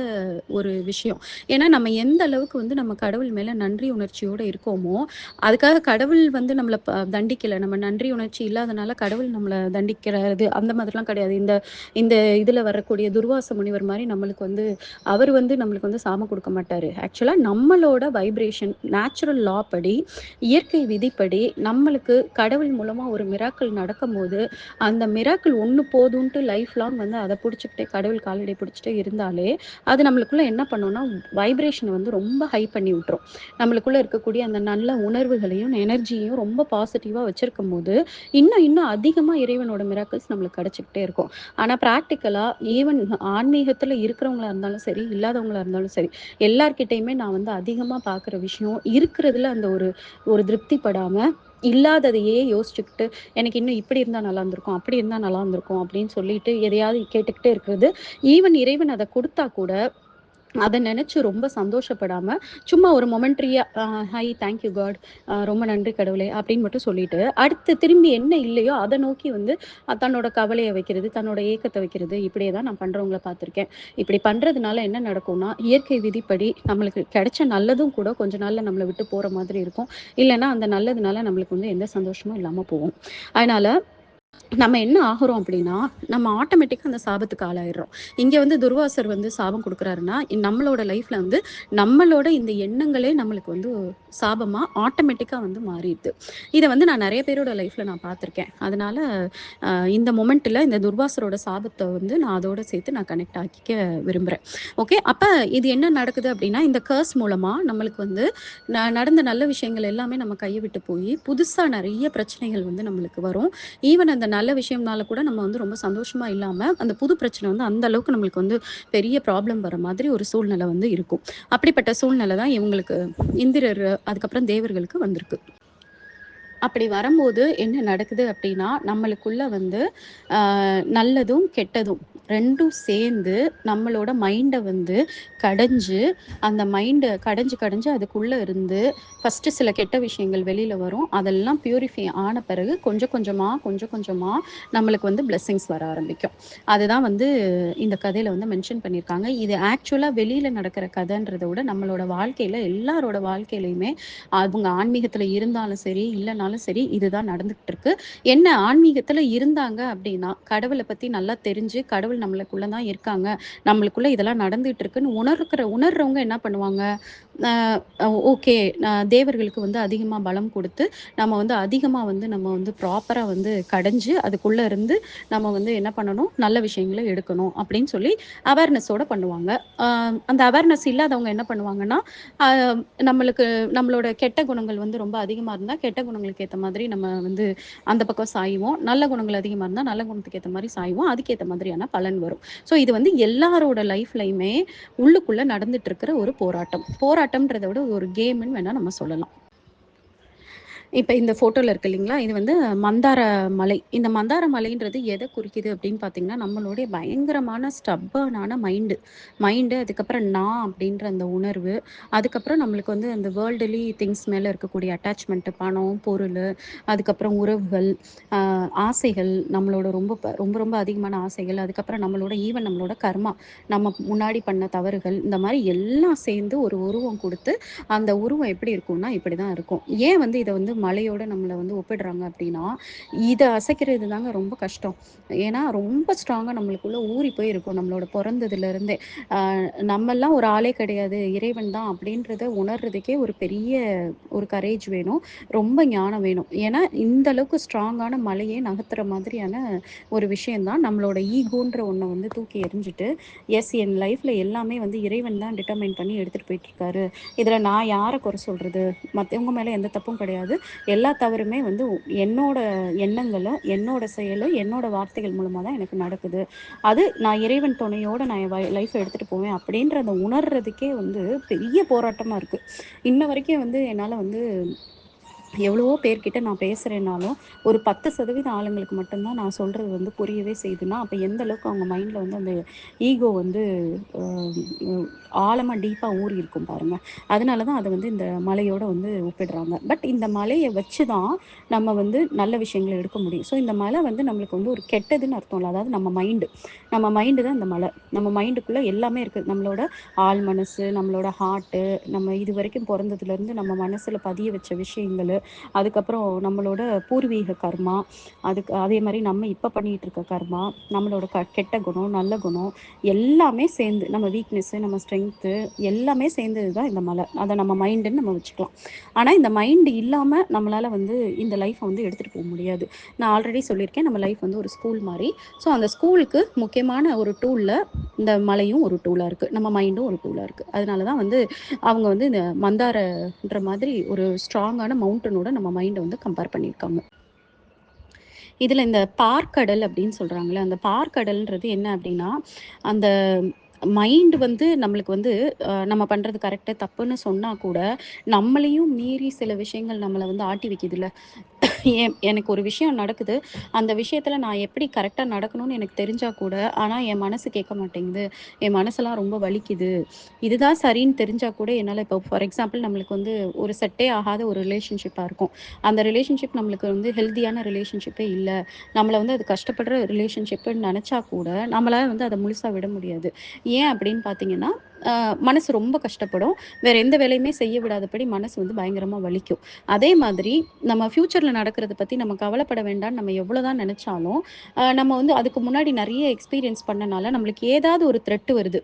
ஒரு விஷயம். ஏன்னா நம்ம எந்த அளவுக்கு வந்து நம்ம கடவுள் மேல நன்றி உணர்ச்சியோட இருக்கோமோ, அதுக்காக கடவுள் வந்து நம்மள தண்டிக்கல. நம்ம நன்றி உணர்ச்சி இல்லாதனால கடவுள் நம்மள தண்டிக்கிறது அந்த மாதிரிலாம் கிடையாது. இந்த இந்த இதுல வரக்கூடிய துர்வாச முனிவர் மாரி நம்மளுக்கு வந்து அவரு வந்து நம்மளுக்கு வந்து சாபம் குடுக்க மாட்டாரு. ஆக்சுவலா நம்மளோட வைப்ரேஷன் நேச்சுரல் லா படி, இயற்கை விதிப்படி நம்மளுக்கு கடவுள் மூலமா ஒரு மிராக்கிள் நடக்கும்போது, அந்த மிராக்கிள் ஒண்ணு போதுன்ட்டு லைஃப் லாங் வந்து அத புடிச்சுக்கிட்டே கடவுள் காலடிய பிடிச்சுட்டே இருந்தாலே, அது நம்மளுக்குள்ள என்ன பண்ணும்னா, வைப்ரேஷன வந்து ரொம்ப ஹை பண்ணி விட்டுரும். நம்மளுக்குள்ள இருக்கக்கூடிய அந்த நல்ல உணர்வுகளையும், எனர்ஜியையும் ரொம்ப பாசிட்டிவா வச்சிருக்கும்போது, இன்னும் இன்னும் அதிகமா இறைவனோட மிராக்கிள்ஸ் நம்மளுக்கு கிடைச்சுக்கிட்டே இருக்கும். ஆனா பிராக்டிகலா ஈவன் ஆன்மீகத்துல இருக்கிறவங்களா இருந்தாலும் சரி, இல்லாதவங்களா இருந்தாலும் சரி, எல்லார்கிட்டயுமே நான் வந்து அதிகமா பார்க்குற விஷயம், இருக்கிறதுல அந்த ஒரு ஒரு திருப்தி படாம, இல்லாததையே யோசிச்சுக்கிட்டு, எனக்கு இன்னும் இப்படி இருந்தா நல்லா இருந்திருக்கும், அப்படி இருந்தா நல்லா இருந்திருக்கும் அப்படின்னு சொல்லிட்டு எதையாவது கேட்டுக்கிட்டே இருக்கிறது. ஈவன் இறைவன் அத குடுத்தா கூட அத நெனச்சு ரொம்ப சந்தோஷப்படாம, சும்மா ஒரு மொமெண்ட்ரியா "ஹாய், தேங்க் யூ காட், ரொம்ப நன்றி கடவுளே" அப்படின்னு மட்டும் சொல்லிட்டு, அடுத்து திரும்பி என்ன இல்லையோ அத நோக்கி வந்து தன்னோட கவலைய வைக்கிறது, தன்னோட ஏக்கத்த வைக்கிறது, இப்படியே தான் நான் பண்றவங்கள பார்த்துருக்கேன். இப்படி பண்றதுனால என்ன நடக்கும்னா, இயற்கை விதிப்படி நம்மளுக்கு கிடைச்ச நல்லதும் கூட கொஞ்ச நாள்ல நம்மள விட்டு போற மாதிரி இருக்கும். இல்லன்னா அந்த நல்லதுனால நம்மளுக்கு வந்து எந்த சந்தோஷமும் இல்லாம போகும். அதனால நம்ம என்ன ஆகுறோம் அப்படின்னா, நம்ம ஆட்டோமேட்டிக்கா அந்த சாபத்துக்கு ஆளாயிடுறோம். இங்க வந்து துர்வாசர் வந்து சாபம் குடுக்குறாருன்னா, நம்மளோட லைஃப்ல வந்து நம்மளோட இந்த எண்ணங்களே நம்மளுக்கு வந்து சாபமா ஆட்டோமேட்டிக்கா வந்து மாறிருது. இத வந்து நான் நெறைய பேரோட லைஃப்ல நான் பார்த்துருக்கேன். அதனால இந்த மொமெண்ட்ல இந்த துர்வாசரோட சாபத்த வந்து நான் அதோட சேர்த்து நான் கனெக்ட் ஆக்கிக்க விரும்புறேன். ஓகே. அப்ப இது என்ன நடக்குது அப்படின்னா, இந்த கர்ஸ் மூலமா நம்மளுக்கு வந்து நடந்த நல்ல விஷயங்கள் எல்லாமே நம்ம கைய விட்டு போயி, புதுசா நெறைய பிரச்சனைகள் வந்து நம்மளுக்கு வரும். ஈவன் அந்த நல்ல விஷயம்னால கூட நம்ம வந்து ரொம்ப சந்தோஷமா இல்லாம, அந்த புது பிரச்சனை வந்து அந்த அளவுக்கு நம்மளுக்கு வந்து பெரிய ப்ராப்ளம் வர மாதிரி ஒரு சூழ்நிலை வந்து இருக்கும். அப்படிப்பட்ட சூழ்நிலை தான் இவங்களுக்கு இந்திரர், அதுக்கப்புறம் தேவர்களுக்கு வந்திருக்கு. அப்படி வரும்போது என்ன நடக்குது அப்படின்னா, நம்மளுக்குள்ள வந்து நல்லதும், கெட்டதும் 2ம் சேர்ந்து நம்மளோட மைண்ட வந்து கடைஞ்சு, அந்த மைண்ட கடைஞ்சு கடைஞ்சு அதுக்குள்ள இருந்து ஃபர்ஸ்ட்டு சில கெட்ட விஷயங்கள் வெளில வரும். அதெல்லாம் பியூரிஃபை ஆன பிறகு கொஞ்சம் கொஞ்சமா, கொஞ்சம் கொஞ்சமா நம்மளுக்கு வந்து பிளெஸ்ஸிங்ஸ் வர ஆரம்பிக்கும். அதுதான் வந்து இந்த கதையில வந்து மென்ஷன் பண்ணியிருக்காங்க. இது ஆக்சுவலா வெளியில நடக்கிற கதைன்றத விட நம்மளோட வாழ்க்கையில எல்லாரோட வாழ்க்கையிலயுமே அவங்க ஆன்மீகத்துல இருந்தாலும் சரி, இல்லனாலும் சரி இதுதான் நடந்துகிட்டு இருக்கு. என்ன ஆன்மீகத்துல இருந்தாங்க அப்படின்னா, கடவுள பத்தி நல்லா தெரிஞ்சு, கடவுள் நம்மளுக்குள்ள தான் இருக்காங்க. நம்மளுக்குள்ள இதெல்லாம் நடந்துட்டு இருக்குன்னு உணர்றவங்க என்ன பண்ணுவாங்க, அ ஓகே, தேவர்களுக்கு வந்து அதிகமா பலம் குடுத்து, நம்ம வந்து அதிகமா வந்து நம்ம வந்து ப்ராப்பரா வந்து கடைஞ்சு, அதுக்குள்ள இருந்து நம்ம வந்து என்ன பண்ணணும், நல்ல விஷயங்கள எடுக்கணும் அப்படின்னு சொல்லி அவேர்னஸோட பண்ணுவாங்க. அ அந்த அவேர்னஸ் இல்லாதவங்க என்ன பண்ணுவாங்கன்னா, அ நம்மளுக்கு நம்மளோட கெட்ட குணங்கள் வந்து ரொம்ப அதிகமா இருந்தா, கெட்ட குணங்களுக்கு ஏத்த மாதிரி நம்ம வந்து அந்த பக்கம் சாய்வோம். நல்ல குணங்கள் அதிகமா இருந்தா, நல்ல குணத்துக்கு ஏத்த மாரி சாய்வோம். அதுக்கேத்த மாதிரியான பலன் வரும். ஸோ இது வந்து எல்லாரோட லைஃப்லயுமே உள்ளுக்குள்ள நடந்துட்டு இருக்கிற ஒரு போராட்டம். போராட்டம்ன்றத விட ஒரு கேம்ன்னு வேணா நம்ம சொல்லலாம். இப்ப இந்த ஃபோட்டோல இருக்கு இல்லைங்களா? இது வந்து மந்தார மலை. இந்த மந்தார மலைன்றது எத குறிக்குது அப்படின்னு பார்த்தீங்கன்னா, நம்மளுடைய பயங்கரமான ஸ்டப்பர்னான மைண்டு அதுக்கப்புறம் நான் அப்படின்ற அந்த உணர்வு, அதுக்கப்புறம் நம்மளுக்கு வந்து அந்த வேர்ல்டுலி திங்ஸ் மேல இருக்கக்கூடிய அட்டாச்மென்ட், பணம், பொருளு, அதுக்கப்புறம் உறவுகள், அ ஆசைகள், நம்மளோட ரொம்ப ரொம்ப அதிகமான ஆசைகள், அதுக்கப்புறம் நம்மளோட கர்மா, நம்ம முன்னாடி பண்ண தவறுகள், இந்த மாரி எல்லாம் சேர்ந்து ஒரு உருவம் குடுத்து, அந்த உருவம் எப்படி இருக்கும்னா, இப்படிதான் இருக்கும். ஏன் வந்து இத வந்து மலையோட நம்மள வந்து ஒப்பிடுறாங்க அப்படின்னா, இத அசைக்கிறது தாங்க ரொம்ப கஷ்டம். ஏன்னா, ரொம்ப ஸ்ட்ராங்கா நம்மளுக்குள்ள ஊறி போய் இருக்கும். நம்மளோட பொறந்ததுலருந்தே. நம்மலாம் ஒரு ஆளே கிடையாது. இறைவன் தான் அப்படின்றத உணர்றதுக்கே ஒரு பெரிய ஒரு கரேஜ் வேணும். ரொம்ப ஞானம் வேணும். ஏன்னா, இந்த அளவுக்கு ஸ்ட்ராங்கான மலையே நகர்த்துற மாதிரியான ஒரு விஷயம் தான் நம்மளோட ஈகோன்ற ஒண்ண வந்து தூக்கி எறிஞ்சுட்டு, எஸ், என் லைஃப்ல எல்லாமே வந்து இறைவன் தான் டிட்டர்மைன் பண்ணி எடுத்துட்டு போயிட்டுருக்காரு. இதுல நான் யார குறை சொல்றது? மத்தவங்க மேல எந்த தப்பும் கிடையாது. எல்லா தவறுமே வந்து என்னோட எண்ணங்கள, என்னோட செயலு, என்னோட வார்த்தைகள் மூலமா தான் எனக்கு நடக்குது. அது நான் இறைவன் துணையோட நான் என் லைஃப எடுத்துட்டு போவேன் அப்படின்றத உணர்றதுக்கே வந்து பெரிய போராட்டமா இருக்கு. இன்ன வரைக்கும் வந்து என்னால வந்து எவ்வளவோ பேர்கிட்ட நான் பேசுறேன்னாலும், ஒரு 10% ஆளுங்களுக்கு மட்டும் தான் நான் சொல்றது வந்து புரியவே செய்யுதுன்னா, அப்ப எந்த அளவுக்கு அவங்க மைண்ட்ல வந்து அந்த ஈகோ வந்து அ ம் ஆழமா டீப்பா ஊறியிருக்கும் பாருங்க. அதனால தான் அத வந்து இந்த மலையோட வந்து ஒப்பிடுறாங்க. பட் இந்த மலைய வச்சு தான் நம்ம வந்து நல்ல விஷயங்கள எடுக்க முடியும். ஸோ இந்த மலை வந்து நம்மளுக்கு வந்து ஒரு கெட்டதுன்னு அர்த்தம் இல்ல. அதாவது நம்ம மைண்டு தான் இந்த மலை. நம்ம மைண்டுக்குள்ள எல்லாமே இருக்கு. நம்மளோட ஆழ் மனசு, நம்மளோட ஹார்ட்டு, நம்ம இதுவரைக்கும் பொறந்ததுலேருந்து நம்ம மனசுல பதிய வச்ச விஷயங்களு, அதுக்கப்புறம் நம்மளோட பூர்வீக கர்மா, அதுக்கு அதே மாரி நம்ம இப்ப பண்ணிட்டு இருக்க கர்மா, நம்மளோட கெட்ட குணம், நல்ல குணம் எல்லாமே சேர்ந்து நம்ம வீக்னஸ்ஸு, நம்ம ஸ்ட்ரென்த்து எல்லாமே சேர்ந்தது தான் இந்த மலை. அத நம்ம மைண்டுன்னு நம்ம வச்சுக்கலாம். ஆனா இந்த மைண்ட் இல்லாம நம்மளால வந்து இந்த லைஃப்ப வந்து எடுத்துட்டு போ முடியாது. நான் ஆல்ரெடி சொல்லியிருக்கேன். நம்ம லைஃப் வந்து ஒரு ஸ்கூல் மாரி. ஸோ அந்த ஸ்கூலுக்கு முக்கியமான ஒரு டூல்ல இந்த மலையும் ஒரு டூலா இருக்கு. நம்ம மைண்டும் ஒரு டூலா இருக்கு. அதனால தான் வந்து அவங்க வந்து இந்த மந்தாரன்ற மாதிரி ஒரு ஸ்ட்ராங்கான மவுண்டனோட நம்ம மைண்ட வந்து கம்பேர் பண்ணியிருக்காங்க. இதுல இந்த பார்க்கடல் அப்படின்னு சொல்றாங்கல்ல, அந்த பார்க்கடல்ன்றது என்ன அப்படின்னா, அந்த மைண்ட் வந்து நம்மளுக்கு வந்து நம்ம பண்றது கரெக்ட்டு, தப்புன்னு சொன்னா கூட, நம்மளையும் மீறி சில விஷயங்கள் நம்மள வந்து ஆட்டி வைக்குதுல்ல. எனக்கு ஒரு விஷயம் நடக்குது. அந்த விஷயத்துல நான் எப்படி கரெக்ட்டா நடக்கணும்னு எனக்கு தெரிஞ்சா கூட, ஆனா என் மனசு கேட்க மாட்டேங்குது. என் மனசெல்லாம் ரொம்ப வலிக்குது. இதுதான் சரின்னு தெரிஞ்சா கூட என்னால இப்போ ஃபார் எக்ஸாம்பிள் நம்மளுக்கு வந்து ஒரு செட்டே ஆகாத ஒரு ரிலேஷன்ஷிப்பா இருக்கும். அந்த ரிலேஷன்ஷிப் நம்மளுக்கு வந்து ஹெல்தியான ரிலேஷன்ஷிப்பே இல்ல. நம்மள வந்து அது கஷ்டப்படுற ரிலேஷன்ஷிப்புன்னு நெனச்சா கூட, நம்மளால வந்து அத முழுசா விட முடியாது. ஏன் அப்படின்னு பார்த்தீங்கன்னா, மனசு ரொம்ப கஷ்டப்படும். வேற எந்த வேலையுமே செய்ய விடாதபடி மனசு வந்து பயங்கரமா வலிக்கும். அதே மாதிரி நம்ம ஃப்யூச்சர்ல நடக்கிறத பத்தி நம்ம கவலைப்பட வேண்டாம்னு நம்ம எவ்வளோதான் நெனச்சாலும், நம்ம வந்து அதுக்கு முன்னாடி நெறைய எக்ஸ்பீரியன்ஸ் பண்ணனால, நம்மளுக்கு ஏதாவது ஒரு த்ரெட் வருது.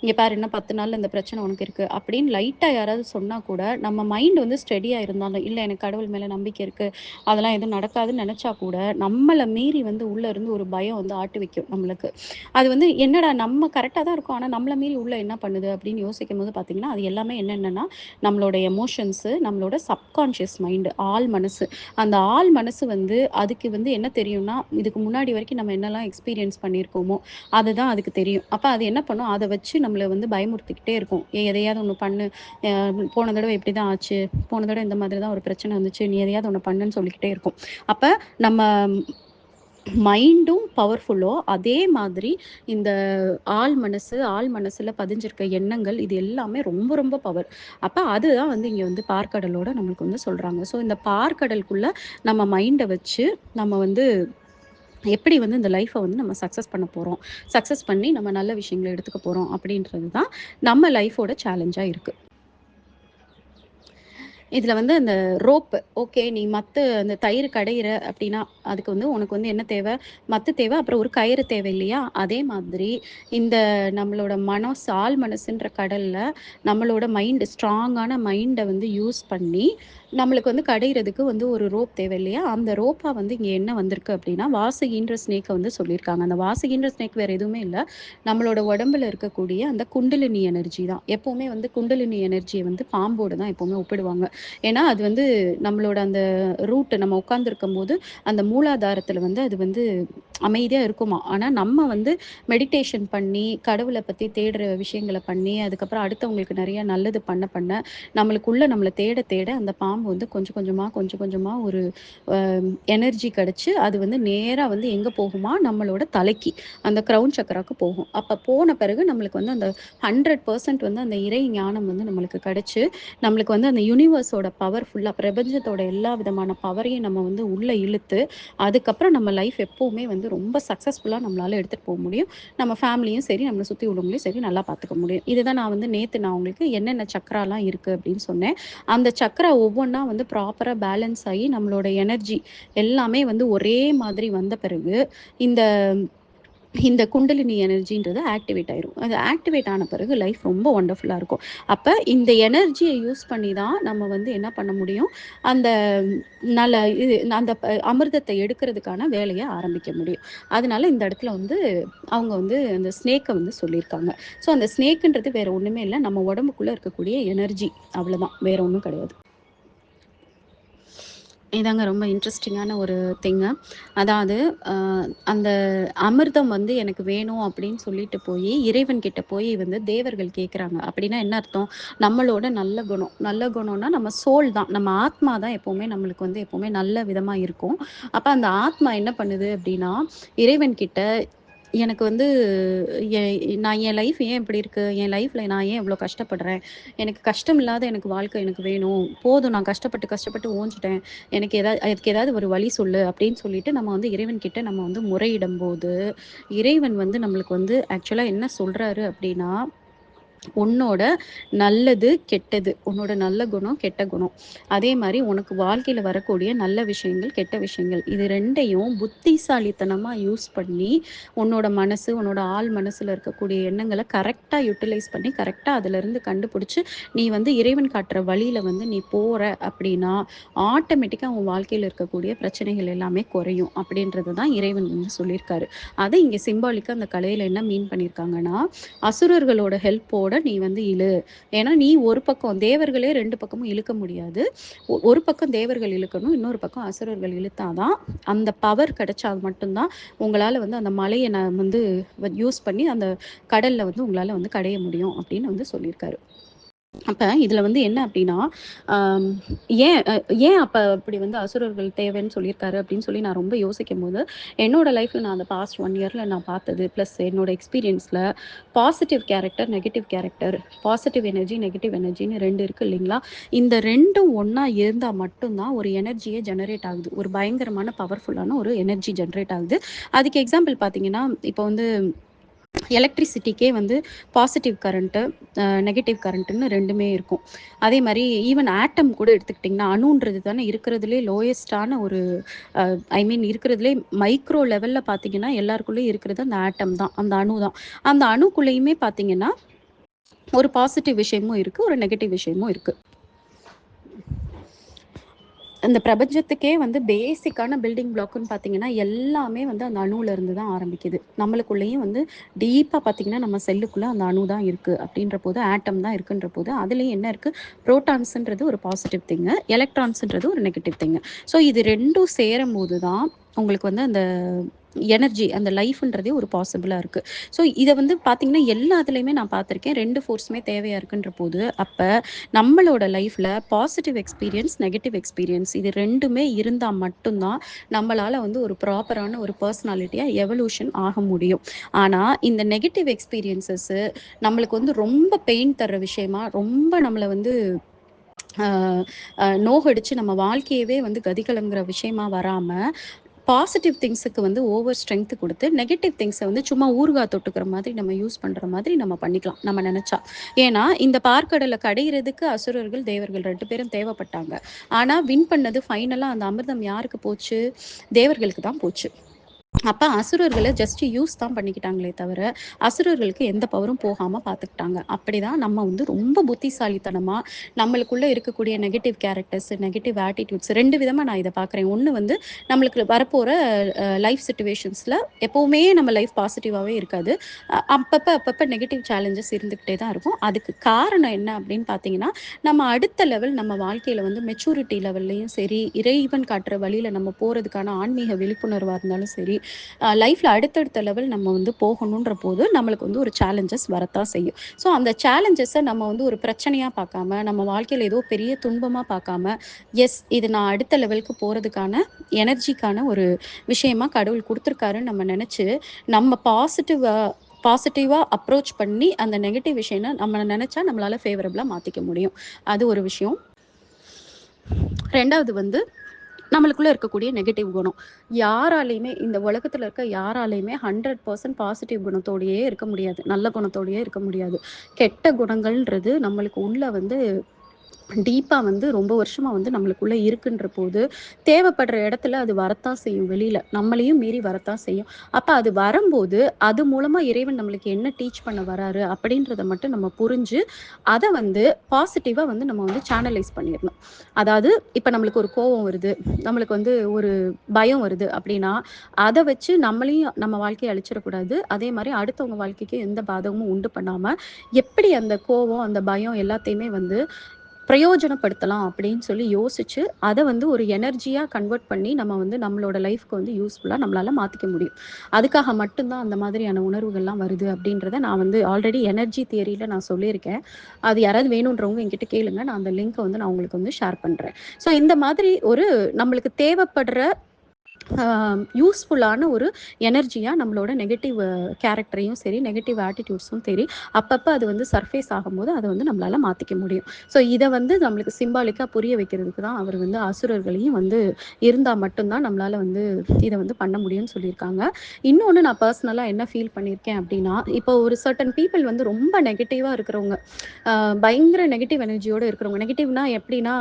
"இங்க பாரு இன்னும் 10 நாள்ல இந்த பிரச்சனை உனக்கு இருக்கு." அப்படின்னு லைட்டா யாராவது சொன்னா கூட, நம்ம மைண்ட் வந்து ஸ்டெடியா இருந்தாலும், "இல்ல எனக்கு கடவுள் மேல நம்பிக்கை இருக்கு. அதெல்லாம் எதுவும் நடக்காதுன்னு" நெனச்சா கூட, நம்மள மீறி வந்து உள்ள இருந்து ஒரு பயம் வந்து ஆட்டு வைக்கும் நம்மளுக்கு. அது வந்து என்னடா நம்ம கரெக்ட்டா தான் இருக்கோம். ஆனா நம்மள மீறி உள்ள என்ன பண்ணுது அப்படின்னு யோசிக்கும்போது பார்த்தீங்கன்னா, அது எல்லாமே என்னென்னன்னா, நம்மளோட எமோஷன்ஸு, நம்மளோட சப்கான்ஷியஸ் மைண்ட் ஆழ் மனசு. அந்த ஆழ் மனசு வந்து அதுக்கு வந்து என்ன தெரியும்னா, இதுக்கு முன்னாடி வரைக்கும் நம்ம என்னலாம் எக்ஸ்பீரியன்ஸ் பண்ணியிருக்கோமோ, அதுதான் அதுக்கு தெரியும். அப்ப அது என்ன பண்ணும், அத வச்சு நம்மள வந்து பயமுறுத்திக்கிட்டே இருக்கும். எதையாவது ஒண்ணு பண்ணு. அ போன தடவ இப்படிதான் ஆச்சு. போன தடவ இந்த மாதிரி தான் ஒரு பிரச்சனை வந்துச்சு. நீ எதையாவது ஒண்ணு பண்ணுன்னு சொல்லிக்கிட்டே இருக்கும். அப்ப நம்ம மைண்டும் பவர்ஃபுல்லோ, அதே மாதிரி இந்த ஆழ் மனசுல பதிஞ்சிருக்க எண்ணங்கள், இது எல்லாமே ரொம்ப ரொம்ப பவர். அப்ப அதுதான் வந்து இங்க வந்து பாற்கடலோட நம்மளுக்கு வந்து சொல்றாங்க. ஸோ இந்த பாற்கடலுக்குள்ள நம்ம மைண்ட வச்சு, நம்ம வந்து எப்படி வந்து இந்த லைஃப்ப வந்து நம்ம சக்சஸ் பண்ண போறோம். சக்சஸ் பண்ணி நம்ம நல்ல விஷயங்கள எடுத்துக்க போறோம் அப்படின்றது தான் நம்ம லைஃப்போட சேலஞ்சா இருக்கு. இதுல வந்து அந்த ரோப் ஓகே. நீ அந்த தயிர் கடையிற அப்டின்னா, அதுக்கு வந்து உனக்கு வந்து என்ன தேவ? மத்து தேவ. அப்புறம் ஒரு கயிறு தேவை இல்லையா? அதே மாதிரி இந்த நம்மளோட ஆழ் மனசுன்ற கடல்ல நம்மளோட ஸ்ட்ராங்கான மைண்ட வந்து யூஸ் பண்ணி, நம்மளுக்கு வந்து கடையிறதுக்கு வந்து ஒரு ரோப் தேவை இல்லையா? அந்த ரோப்பா வந்து இங்க என்ன வந்திருக்கு அப்டின்னா, வாசுகின்ற ஸ்னேக்க வந்து சொல்லியிருக்காங்க. அந்த வாசுகின்ற ஸ்னேக் வேற எதுவுமே இல்ல. நம்மளோட உடம்புல இருக்கக்கூடிய அந்த குண்டலினி எனர்ஜி தான். எப்பவுமே வந்து குண்டலினி எனர்ஜிய வந்து பாம்போட தான் எப்பவுமே ஒப்பிடுவாங்க. ஏன்னா, அது வந்து நம்மளோட அந்த நம்ம உட்கார்ந்திருக்கும்போது, அந்த மூலாதாரத்தில வந்து அது வந்து அமைதியா இருக்குமாம். ஆனா, நம்ம வந்து மெடிடேஷன் பண்ணி, கடவுள பத்தி தேடுற விஷயங்கள பண்ணி, அதுக்கப்புறம் அடுத்தவங்களுக்கு நெறைய நல்லது பண்ண, நம்மளுக்குள்ள நம்மள தேட, அந்த பாம்பு வந்து கொஞ்சம் கொஞ்சமா ஒரு அ எனர்ஜி கிடைச்சு, அது வந்து நேரா வந்து எங்க போகுமா? நம்மளோட தலைக்கு, அந்த கிரவுன் சக்கராக்கு போகும். அப்ப போன பிறகு நம்மளுக்கு வந்து அந்த 100% வந்து அந்த இறை ஞானம் வந்து நம்மளுக்கு கிடைச்சு, நம்மளுக்கு வந்து அந்த யூனிவர்ஸோட பவர் ஃபுல்லா பிரபஞ்சத்தோட எல்லா விதமான பவரையும் நம்ம வந்து உள்ள இழுத்து, அதுக்கப்புறம் நம்ம லைஃப் எப்பவுமே வந்து ரொம்ப சக்சஸ்ஃபுல்லா நம்மளால எடுத்துட்டு போ முடியும். நம்ம ஃபேமிலியும் சரி, நம்மள சுத்தி உள்ளவங்களையும் சரி நல்லா பார்த்துக்க முடியும். இதுதான் நான் வந்து நேத்து நான் உங்களுக்கு என்னென்ன சக்ராலாம் இருக்கு அப்படின்னு சொன்னேன். அந்த சக்ரா ஒவ்வொன்னா வந்து ப்ராப்பரா பேலன்ஸ் ஆயி நம்மளோட எனர்ஜி எல்லாமே வந்து ஒரே மாதிரி வந்த பிறகு, இந்த இந்த குண்டலினி எனர்ஜின்றது ஆக்டிவேட் ஆயிரும். அது ஆக்டிவேட் ஆன பிறகு லைஃப் ரொம்ப வண்டர்ஃபுல்லா இருக்கும். அப்ப இந்த எனர்ஜிய யூஸ் பண்ணி தான் நம்ம வந்து என்ன பண்ண முடியும், அந்த நல்ல அந்த அமிர்தத்த எடுக்கிறதுக்கான வேலைய ஆரம்பிக்க முடியும். அதனால இந்த இடத்துல வந்து அவங்க வந்து அந்த ஸ்னேக்க வந்து சொல்லியிருக்காங்க. ஸோ அந்த ஸ்னேக்ன்றது வேற ஒண்ணுமே இல்ல. நம்ம உடம்புக்குள்ள இருக்கக்கூடிய எனர்ஜி அவ்வளதான். வேற ஒண்ணும் கிடையாது. இதாங்க ரொம்ப இன்ட்ரஸ்டிங்கான ஒரு திங்கு. அதாவது அ அந்த அமிர்தம் வந்து எனக்கு வேணும் அப்படின்னு சொல்லிட்டு போயி, இறைவன் கிட்ட போய் வந்து தேவர்கள் கேட்குறாங்க. அப்படின்னா என்ன அர்த்தம்? நம்மளோட நல்ல குணம். நல்ல குணம்னா நம்ம சோல் தான். நம்ம ஆத்மா தான் எப்பவுமே நம்மளுக்கு வந்து எப்பவுமே நல்ல விதமா இருக்கும். அப்ப அந்த ஆத்மா என்ன பண்ணுது அப்படின்னா, இறைவன் கிட்ட எனக்கு வந்து எ என் லைஃப் ஏன் இப்படி இருக்கு? என் லைஃப்ல நான் ஏன் இவ்ளோ கஷ்டப்படுறேன்? எனக்கு கஷ்டம் இல்லாத எனக்கு வாழ்க்கை எனக்கு வேணும். போதும் நான் கஷ்டப்பட்டு ஓஞ்சுட்டேன். அதுக்கு ஏதாவது ஒரு வழி சொல்லு அப்படின்னு சொல்லிட்டு நம்ம வந்து இறைவன் கிட்ட நம்ம வந்து முறையிடும்போது, இறைவன் வந்து நம்மளுக்கு வந்து ஆக்சுவலா என்ன சொல்றாரு அப்படின்னா, உன்னோட நல்லது, கெட்டது. உன்னோட நல்ல குணம், கெட்ட குணம். அதே மாரி உனக்கு வாழ்க்கையில வரக்கூடிய நல்ல விஷயங்கள், கெட்ட விஷயங்கள். இது 2யும் புத்திசாலித்தனமா யூஸ் பண்ணி, உன்னோட மனசு, உன்னோட ஆழ் மனசுல இருக்கக்கூடிய எண்ணங்கள கரெக்ட்டா யுட்டிலைஸ் பண்ணி, கரெக்ட்டா அதிலருந்து கண்டுபிடிச்சு, நீ வந்து இறைவன் காட்டுற வழியில வந்து நீ போற அப்படின்னா, ஆட்டோமேட்டிக்கா உன் வாழ்க்கையில இருக்கக்கூடிய பிரச்சனைகள் எல்லாமே குறையும். அப்படின்றது தான் இறைவன் வந்து சொல்லியிருக்காரு. அத இங்க சிம்பாலிக்கா அந்த கலையில என்ன மீன் பண்ணியிருக்காங்கன்னா, அசுரர்களோட ஹெல்ப்போட நீ வந்து இழு. ஏன்னா, நீ ஒரு பக்கம் தேவர்களே 2 பக்கமும் இழுக்க முடியாது. ஒரு பக்கம் தேவர்கள் இழுக்கணும். இன்னொரு பக்கம் அசுரர்கள் இழுத்தா தான், அந்த பவர் கிடைச்சா மட்டும் தான், உங்களால வந்து அந்த மலைய நான் வந்து யூஸ் பண்ணி அந்த கடல்ல வந்து உங்களால வந்து கடைய முடியும் அப்படின்னு வந்து சொல்லியிருக்காரு. அப்ப இதுல வந்து என்ன அப்படின்னா, ஆம், ஏன் ஏன் அப்ப அப்படி வந்து அசுரர்கள் தேவைன்னு சொல்லியிருக்காரு அப்படின்னு சொல்லி நான் ரொம்ப யோசிக்கும்போது, என்னோட லைஃப்ல நான் அந்த பாஸ்ட் 1 இயர்ல நான் பார்த்தது, பிளஸ் என்னோட எக்ஸ்பீரியன்ஸ்ல positive character, negative character, positive energy, negative எனர்ஜின்னு 2 இருக்கு இல்லைங்களா? இந்த 2ம் ஒண்ணா இருந்தா மட்டும் தான் ஒரு எனர்ஜியே ஜெனரேட் ஆகுது. ஒரு பயங்கரமான பவர்ஃபுல்லான ஒரு எனர்ஜி ஜெனரேட் ஆகுது. அதுக்கு எக்ஸாம்பிள் பார்த்தீங்கன்னா, இப்போ வந்து எலக்ட்ரிசிட்டிக்கே வந்து பாசிட்டிவ் கரண்ட்டு, நெகட்டிவ் கரண்ட்டுன்னு 2மே இருக்கும். அதே மாரி ஈவன் ஆட்டம் கூட எடுத்துக்கிட்டிங்கன்னா, அணுன்றது தானே இருக்கிறதுலே லோயஸ்ட்டான ஒரு ஐ மீன் இருக்கிறதுலே மைக்ரோ லெவல்ல பார்த்தீங்கன்னா, எல்லாருக்குள்ளயும் இருக்கிறது அந்த ஆட்டம் தான். அந்த அணு தான். அந்த அணுக்குள்ளேயுமே பார்த்தீங்கன்னா, ஒரு பாசிட்டிவ் விஷயமும் இருக்கு. ஒரு நெகட்டிவ் விஷயமும் இருக்கு. இந்த பிரபஞ்சத்துக்கே வந்து பேசிக்கான பில்டிங் பிளாக்குன்னு பார்த்தீங்கன்னா, எல்லாமே வந்து அந்த அணுவுல இருந்து தான் ஆரம்பிக்குது. நம்மளுக்குள்ளேயும் வந்து டீப்பா பார்த்தீங்கன்னா, நம்ம செல்லுக்குள்ள அந்த அணு தான் இருக்கு அப்படின்ற போது, ஆட்டம் தான் இருக்குன்ற போது, அதுலயும் என்ன இருக்கு? புரோட்டான்ஸ்ன்றது ஒரு பாசிட்டிவ் திங்கு, எலக்ட்ரான்ஸ்ன்றது ஒரு நெகட்டிவ் திங்கு. ஸோ இது 2ம் சேரும்போது தான் உங்களுக்கு வந்து அந்த எனர்ஜி, அந்த லைஃப்ன்றதே ஒரு பாசிபிளா இருக்கு. ஸோ இத வந்து பார்த்தீங்கன்னா, எல்லாத்துலயுமே நான் பார்த்துருக்கேன். 2 ஃபோர்ஸுமே தேவையா இருக்குன்ற போது, அப்ப நம்மளோட லைஃப்ல பாசிட்டிவ் எக்ஸ்பீரியன்ஸ், நெகட்டிவ் எக்ஸ்பீரியன்ஸ் இது 2மே இருந்தா மட்டும் தான் நம்மளால வந்து ஒரு ப்ராப்பரான ஒரு பெர்சனாலிட்டியா எவல்யூஷன் ஆக முடியும். ஆனா, இந்த நெகட்டிவ் எக்ஸ்பீரியன்ஸஸ் நம்மளுக்கு வந்து ரொம்ப பெயின் தர்ற விஷயமா, ரொம்ப நம்மள வந்து அ நோகடிச்சு நம்ம வாழ்க்கையவே வந்து கதிகலங்குற விஷயமா வராம, பாசிட்டிவ் திங்ஸுக்கு வந்து ஓவர் ஸ்ட்ரென்த் குடுத்து, நெகட்டிவ் திங்ஸ வந்து சும்மா ஊறுகாய் தொட்டுக்கிற மாதிரி நம்ம யூஸ் பண்ற மாதிரி நம்ம பண்ணிக்கலாம், நம்ம நெனச்சா. ஏன்னா, இந்த பார்க்கடல கடையிறதுக்கு அசுரர்கள், தேவர்கள் 2 பேரும் தேவைப்பட்டாங்க. ஆனா, வின் பண்ணது ஃபைனலா அந்த அமிர்தம் யாருக்கு போச்சு? தேவர்களுக்கு தான் போச்சு. அப்ப அசுரர்கள ஜஸ்ட் யூஸ் தான் பண்ணிக்கிட்டாங்களே தவிர, அசுரர்களுக்கு எந்த பவரும் போகாம பார்த்துக்கிட்டாங்க. அப்படிதான் நம்ம வந்து ரொம்ப புத்திசாலித்தனமா, நம்மளுக்குள்ள இருக்கக்கூடிய நெகட்டிவ் கேரக்டர்ஸ், நெகட்டிவ் ஆட்டிட்யூட்ஸ் 2 விதமா நான் இத பார்க்குறேன். ஒண்ணு வந்து நம்மளுக்கு வரப்போற லைஃப் சிச்சுவேஷன்ஸ்ல எப்பவுமே நம்ம லைஃப் பாசிட்டிவாவே இருக்காது. அப்பப்ப நெகட்டிவ் சேலஞ்சஸ் இருந்துகிட்டே தான் இருக்கும். அதுக்கு காரணம் என்ன அப்படின்னு பார்த்தீங்கன்னா, நம்ம அடுத்த லெவல் நம்ம வாழ்க்கையில வந்து மெச்சூரிட்டி லெவல்லயும் சரி, இறைவன் காட்டுற வழியில நம்ம போறதுக்கான ஆன்மீக விழிப்புணர்வா இருந்தாலும் சரி, லைஃப்ல அடுத்தடுத்த லெவல் நம்ம வந்து போகணுன்ற போது நம்மளுக்கு வந்து ஒரு சேலஞ்சஸ் வரத்தான் செய்யும். ஸோ அந்த சேலஞ்சஸை நம்ம வந்து ஒரு பிரச்சனையா பார்க்காம, நம்ம வாழ்க்கையில ஏதோ பெரிய துன்பமா பார்க்காம, எஸ் இது நான் அடுத்த லெவலுக்கு போறதுக்கான எனர்ஜிக்கான ஒரு விஷயமா கடவுள் குடுத்துருக்காருன்னு நம்ம நெனச்சு, நம்ம பாசிட்டிவா அப்ரோச் பண்ணி அந்த நெகட்டிவ் விஷயம்னா நம்ம நெனச்சா நம்மளால ஃபேவரபிளா மாத்திக்க முடியும். அது ஒரு விஷயம். 2வது வந்து நம்மளுக்குள்ள இருக்கக்கூடிய நெகட்டிவ் குணம். யாராலயுமே இந்த உலகத்துல இருக்க யாராலயுமே 100% பாசிட்டிவ் குணத்தோடயே இருக்க முடியாது. நல்ல குணத்தோடயே இருக்க முடியாது. கெட்ட குணங்கள்ன்றது நம்மளுக்கு உள்ள வந்து டீப்பா வந்து ரொம்ப வருஷமா வந்து நம்மளுக்குள்ள இருக்குன்ற போது, தேவைப்படுற இடத்துல அது வரத்தான் செய்யும் வெளியில. நம்மளையும் மீறி வரத்தான் செய்யும். அப்ப அது வரம்போது, அது மூலமா இறைவன் நம்மளுக்கு என்ன டீச் பண்ண வராரு அப்படின்றத மட்டும் நம்ம புரிஞ்சு, அத வந்து பாசிட்டிவா வந்து நம்ம வந்து சேனலைஸ் பண்ணிறணும். அதாவது இப்ப நம்மளுக்கு ஒரு கோவம் வருது, நம்மளுக்கு வந்து ஒரு பயம் வருது அப்படின்னா, அத வச்சு நம்மளையும் நம்ம வாழ்க்கைய அழிச்சிடக்கூடாது. அதே மாரி அடுத்தவங்க வாழ்க்கைக்கு எந்த பாதகமும் உண்டு பண்ணாம, எப்படி அந்த கோவம், அந்த பயம் எல்லாத்தையுமே வந்து பிரயோஜனப்படுத்தலாம் அப்படின்னு சொல்லி யோசிச்சு, அத வந்து ஒரு எனர்ஜியா கன்வெர்ட் பண்ணி நம்ம வந்து நம்மளோட லைஃப்க்கு வந்து யூஸ்ஃபுல்லா நம்மளால மாத்திக்க முடியும். அதுக்காக மட்டும் தான் அந்த மாதிரியான உணர்வுகள்லாம் வருது அப்படின்றத நான் வந்து ஆல்ரெடி எனர்ஜி தியரில நான் சொல்லியிருக்கேன். அது யாராவது வேணுன்றவங்க என்கிட்ட கேளுங்க. நான் அந்த லிங்க்க வந்து நான் உங்களுக்கு வந்து ஷேர் பண்றேன். ஸோ இந்த மாதிரி ஒரு நம்மளுக்கு தேவைப்படுற யூஸ்ஃபுல்லான ஒரு எனர்ஜியா நம்மளோட நெகட்டிவ் கேரக்டரையும் சரி, நெகட்டிவ் ஆட்டிட்யூட்ஸும் சரி, அப்பப்ப அது வந்து சர்ஃபேஸ் ஆகும்போது அத வந்து நம்மளால மாத்திக்க முடியும். ஸோ இத வந்து நம்மளுக்கு சிம்பாலிக்கா புரிய வைக்கிறதுக்கு தான் அவர் வந்து அசுரர்களையும் வந்து இருந்தா மட்டும் தான் நம்மளால வந்து இத வந்து பண்ண முடியும்னு சொல்லியிருக்காங்க. இன்னொன்னு நான் பர்சனலா என்ன ஃபீல் பண்ணியிருக்கேன் அப்டின்னா, இப்போ ஒரு சர்டன் பீப்பிள் வந்து ரொம்ப நெகட்டிவா இருக்கிறவங்க, பயங்கர நெகட்டிவ் எனர்ஜியோட இருக்கிறவங்க. நெகட்டிவ்னா எப்டின்னா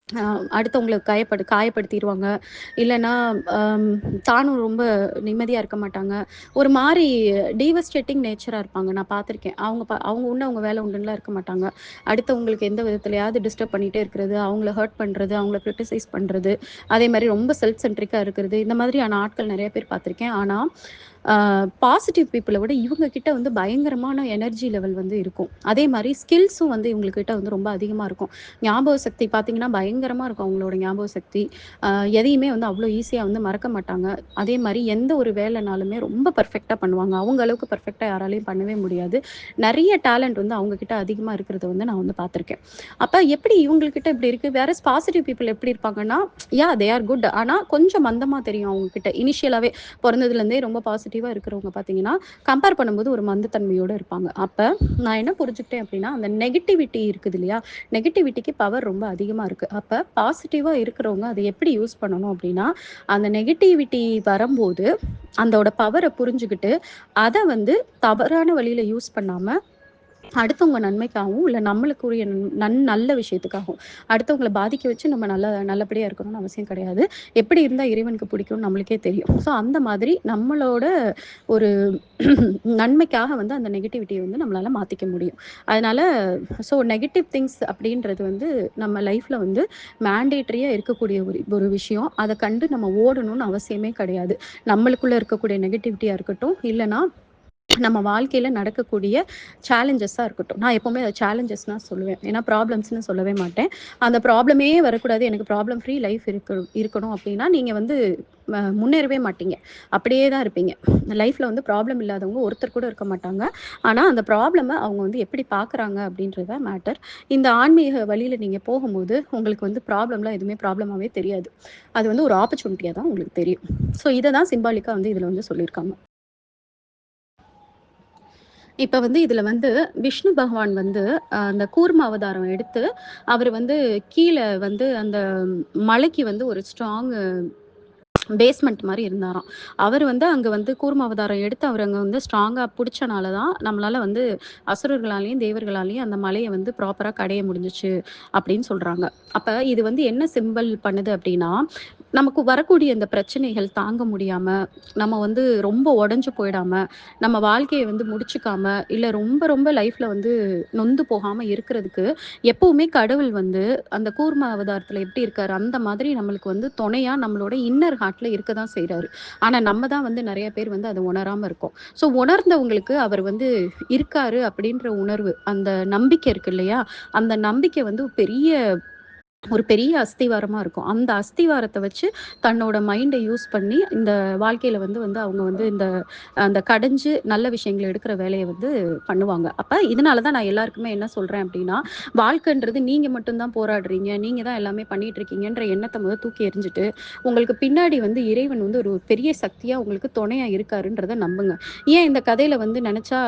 அ அடுத்தவங்கள காயப்படுத்திருவாங்க. இல்லன்னா, அம் தானும் ரொம்ப நிம்மதியா இருக்க மாட்டாங்க. ஒரு மாரி டீவஸ்டேட்டிங் நேச்சரா இருப்பாங்க. நான் பார்த்துருக்கேன். அவங்க உண்டு அவங்க வேலை உண்டுன்னுலாம் இருக்க மாட்டாங்க. அடுத்தவங்களுக்கு எந்த விதத்திலயாவது டிஸ்டர்ப் பண்ணிட்டே இருக்கிறது, அவங்கள ஹர்ட் பண்றது, அவங்கள கிரிட்டிசைஸ் பண்றது, அதே மாரி ரொம்ப செல்ஃப் சென்ட்ரிக்கா இருக்கிறது, இந்த மாதிரியான ஆட்கள் நெறைய பேர் பார்த்துருக்கேன். ஆனா பாசிட்டிவ் பீப்பிள விட இவங்க கிட்ட வந்து பயங்கரமான எனர்ஜி லெவல் வந்து இருக்கும். அதே மாரி ஸ்கில்ஸும் வந்து இவங்க கிட்ட வந்து ரொம்ப அதிகமா இருக்கும். ஞாபக சக்தி பார்த்தீங்கன்னா, பயங்கரமா இருக்கும் அவங்களோட ஞாபக சக்தி. அ எதையுமே வந்து அவ்ளோ ஈஸியா வந்து மறக்க மாட்டாங்க. அதே மாரி எந்த ஒரு வேலைனாலுமே ரொம்ப பெர்ஃபெக்ட்டா பண்ணுவாங்க. அவங்க அளவுக்கு பெர்ஃபெக்ட்டா யாராலயும் பண்ணவே முடியாது. நெறைய டேலண்ட் வந்து அவங்க கிட்ட அதிகமா இருக்கிறத வந்து நான் வந்து பார்த்துருக்கேன். அப்ப எப்படி இவங்ககிட்ட இப்படி இருக்கு? வேறஸ் பாசிட்டிவ் பீப்பிள் எப்படி இருப்பாங்கன்னா, தே ஆர் குட். ஆனா கொஞ்சம் மந்தமா தெரியும் அவங்க கிட்ட. இனிஷியலாவே பொறந்ததுலேருந்தே ரொம்ப பாசிட்டிவா இருக்கிறவங்க பார்த்தீங்கன்னா, கம்பேர் பண்ணும்போது ஒரு மந்தத்தன்மையோட இருப்பாங்க. அப்ப நான் என்ன புரிஞ்சுக்கிட்டேன் அப்படின்னா, அந்த நெகட்டிவிட்டி இருக்குது இல்லையா? நெகட்டிவிட்டிக்கு பவர் ரொம்ப அதிகமா இருக்கு. அப்ப பாசிட்டிவா இருக்கிறவங்க அத எப்படி யூஸ் பண்ணணும் அப்படின்னா, அந்த நெகட்டிவிட்டி வரும்போது, அதோட பவர புரிஞ்சுகிட்டு, அத வந்து தவறான வழியில யூஸ் பண்ணாம அடுத்தவங்க நன்மைக்காகவும், இல்ல நம்மளுக்குரிய நல்ல விஷயத்துக்காகவும், அடுத்தவங்கள பாதிக்க வச்சு நம்ம நல்லபடியா இருக்கணும்னு அவசியம் கிடையாது. எப்படி இருந்தா இறைவனுக்கு பிடிக்கும்னு நம்மளுக்கே தெரியும். ஸோ அந்த மாதிரி நம்மளோட ஒரு நன்மைக்காக வந்து அந்த நெகட்டிவிட்டிய வந்து நம்மளால மாத்திக்க முடியும். அதனால நெகட்டிவ் திங்ஸ் அப்படின்றது வந்து நம்ம லைஃப்ல வந்து மேண்டேட்டரியா இருக்கக்கூடிய ஒரு ஒரு விஷயம். அத கண்டு நம்ம ஓடணும்னு அவசியமே கிடையாது. நம்மளுக்குள்ள இருக்கக்கூடிய நெகட்டிவிட்டியா இருக்கட்டும், இல்லன்னா நம்ம வாழ்க்கையில நடக்கக்கூடிய சேலஞ்சஸா இருக்கட்டும். நான் எப்பவுமே அத சேலஞ்சஸ் தான் சொல்லுவேன். ஏன்னா ப்ராப்ளம்ஸ்ன்னு சொல்லவே மாட்டேன். அந்த ப்ராப்ளமே வரக்கூடாது. எனக்கு ப்ராப்ளம் ஃப்ரீ லைஃப் இருக்கணும் அப்டின்னா, நீங்க வந்து முன்னேறவே மாட்டீங்க. அப்படியே தான் இருப்பீங்க. லைஃப்ல வந்து ப்ராப்ளம் இல்லாதவங்க ஒருத்தர் கூட இருக்க மாட்டாங்க. ஆனா, அந்த ப்ராப்ளம அவங்க வந்து எப்படி பார்க்குறாங்க அப்படின்றது தான் மேட்டர். இந்த ஆன்மீக வழியில நீங்க போகும்போது, உங்களுக்கு வந்து ப்ராப்ளம்லாம் எதுவுமே ப்ராப்ளமாவே தெரியாது. அது வந்து ஒரு ஆப்பர்ச்சுனிட்டியா தான் உங்களுக்கு தெரியும். இத தான் சிம்பாலிக்கா வந்து இதுல வந்து சொல்லியிருக்காங்க. இப்ப வந்து இதுல வந்து விஷ்ணு பகவான் வந்து அந்த கூர்ம அவதாரம் எடுத்து, அவரு வந்து கீழ வந்து அந்த மலைக்கு வந்து ஒரு ஸ்ட்ராங் பேஸ்மெண்ட் மாரி இருந்தாராம். அவரு வந்து அங்க வந்து கூர்ம அவதாரம் எடுத்து அவரு அங்க வந்து ஸ்ட்ராங்கா புடிச்சனால தான், நம்மளால வந்து அசுரர்களாலயும், தேவர்களாலயும் அந்த மலைய வந்து ப்ராப்பரா கடைய முடிஞ்சுச்சு அப்படின்னு சொல்றாங்க. அப்ப இது வந்து என்ன சிம்பல் பண்ணுது அப்படின்னா, நமக்கு வரக்கூடிய இந்த பிரச்சனைகள் தாங்க முடியாம, நம்ம வந்து ரொம்ப உடைஞ்சு போயிடாம, நம்ம வாழ்க்கைய வந்து முடிச்சுக்காம, இல்ல ரொம்ப ரொம்ப லைஃப்ல வந்து நொந்து போகாம இருக்கிறதுக்கு, எப்பவுமே கடவுள் வந்து அந்த கூர்ம அவதாரத்துல எப்படி இருக்காரு, அந்த மாதிரி நம்மளுக்கு வந்து துணையா நம்மளோட இன்னர் ஹார்ட்ல இருக்க தான் செய்றாரு. ஆனா நம்ம தான் வந்து நெறைய பேர் வந்து அத உணராம இருக்கோம். உணர்ந்தவங்களுக்கு அவர் வந்து இருக்காரு அப்படின்ற உணர்வு, அந்த நம்பிக்கை இருக்கு இல்லையா? அந்த நம்பிக்கை வந்து ஒரு பெரிய அஸ்திவாரமா இருக்கும். அந்த அஸ்திவாரத்த வச்சு தன்னோட மைண்ட யூஸ் பண்ணி இந்த வாழ்க்கையில வந்து வந்து அவங்க வந்து அந்த கடைஞ்சு நல்ல விஷயங்கள எடுக்கிற வேலைய வந்து பண்ணுவாங்க. அப்ப இதனால தான் நான் எல்லாருக்குமே என்ன சொல்றேன் அப்டின்னா, வாழ்க்கைன்றது நீங்க மட்டும் தான் போராடுறீங்க. நீங்க தான் எல்லாமே பண்ணிட்டு இருக்கீங்கன்ற எண்ணத்த தூக்கி எறிஞ்சுட்டு, உங்களுக்கு பின்னாடி வந்து இறைவன் வந்து ஒரு பெரிய சக்தியா உங்களுக்கு துணையா இருக்காருன்றத நம்புங்க. ஏன் இந்த கதையில வந்து நெனச்சா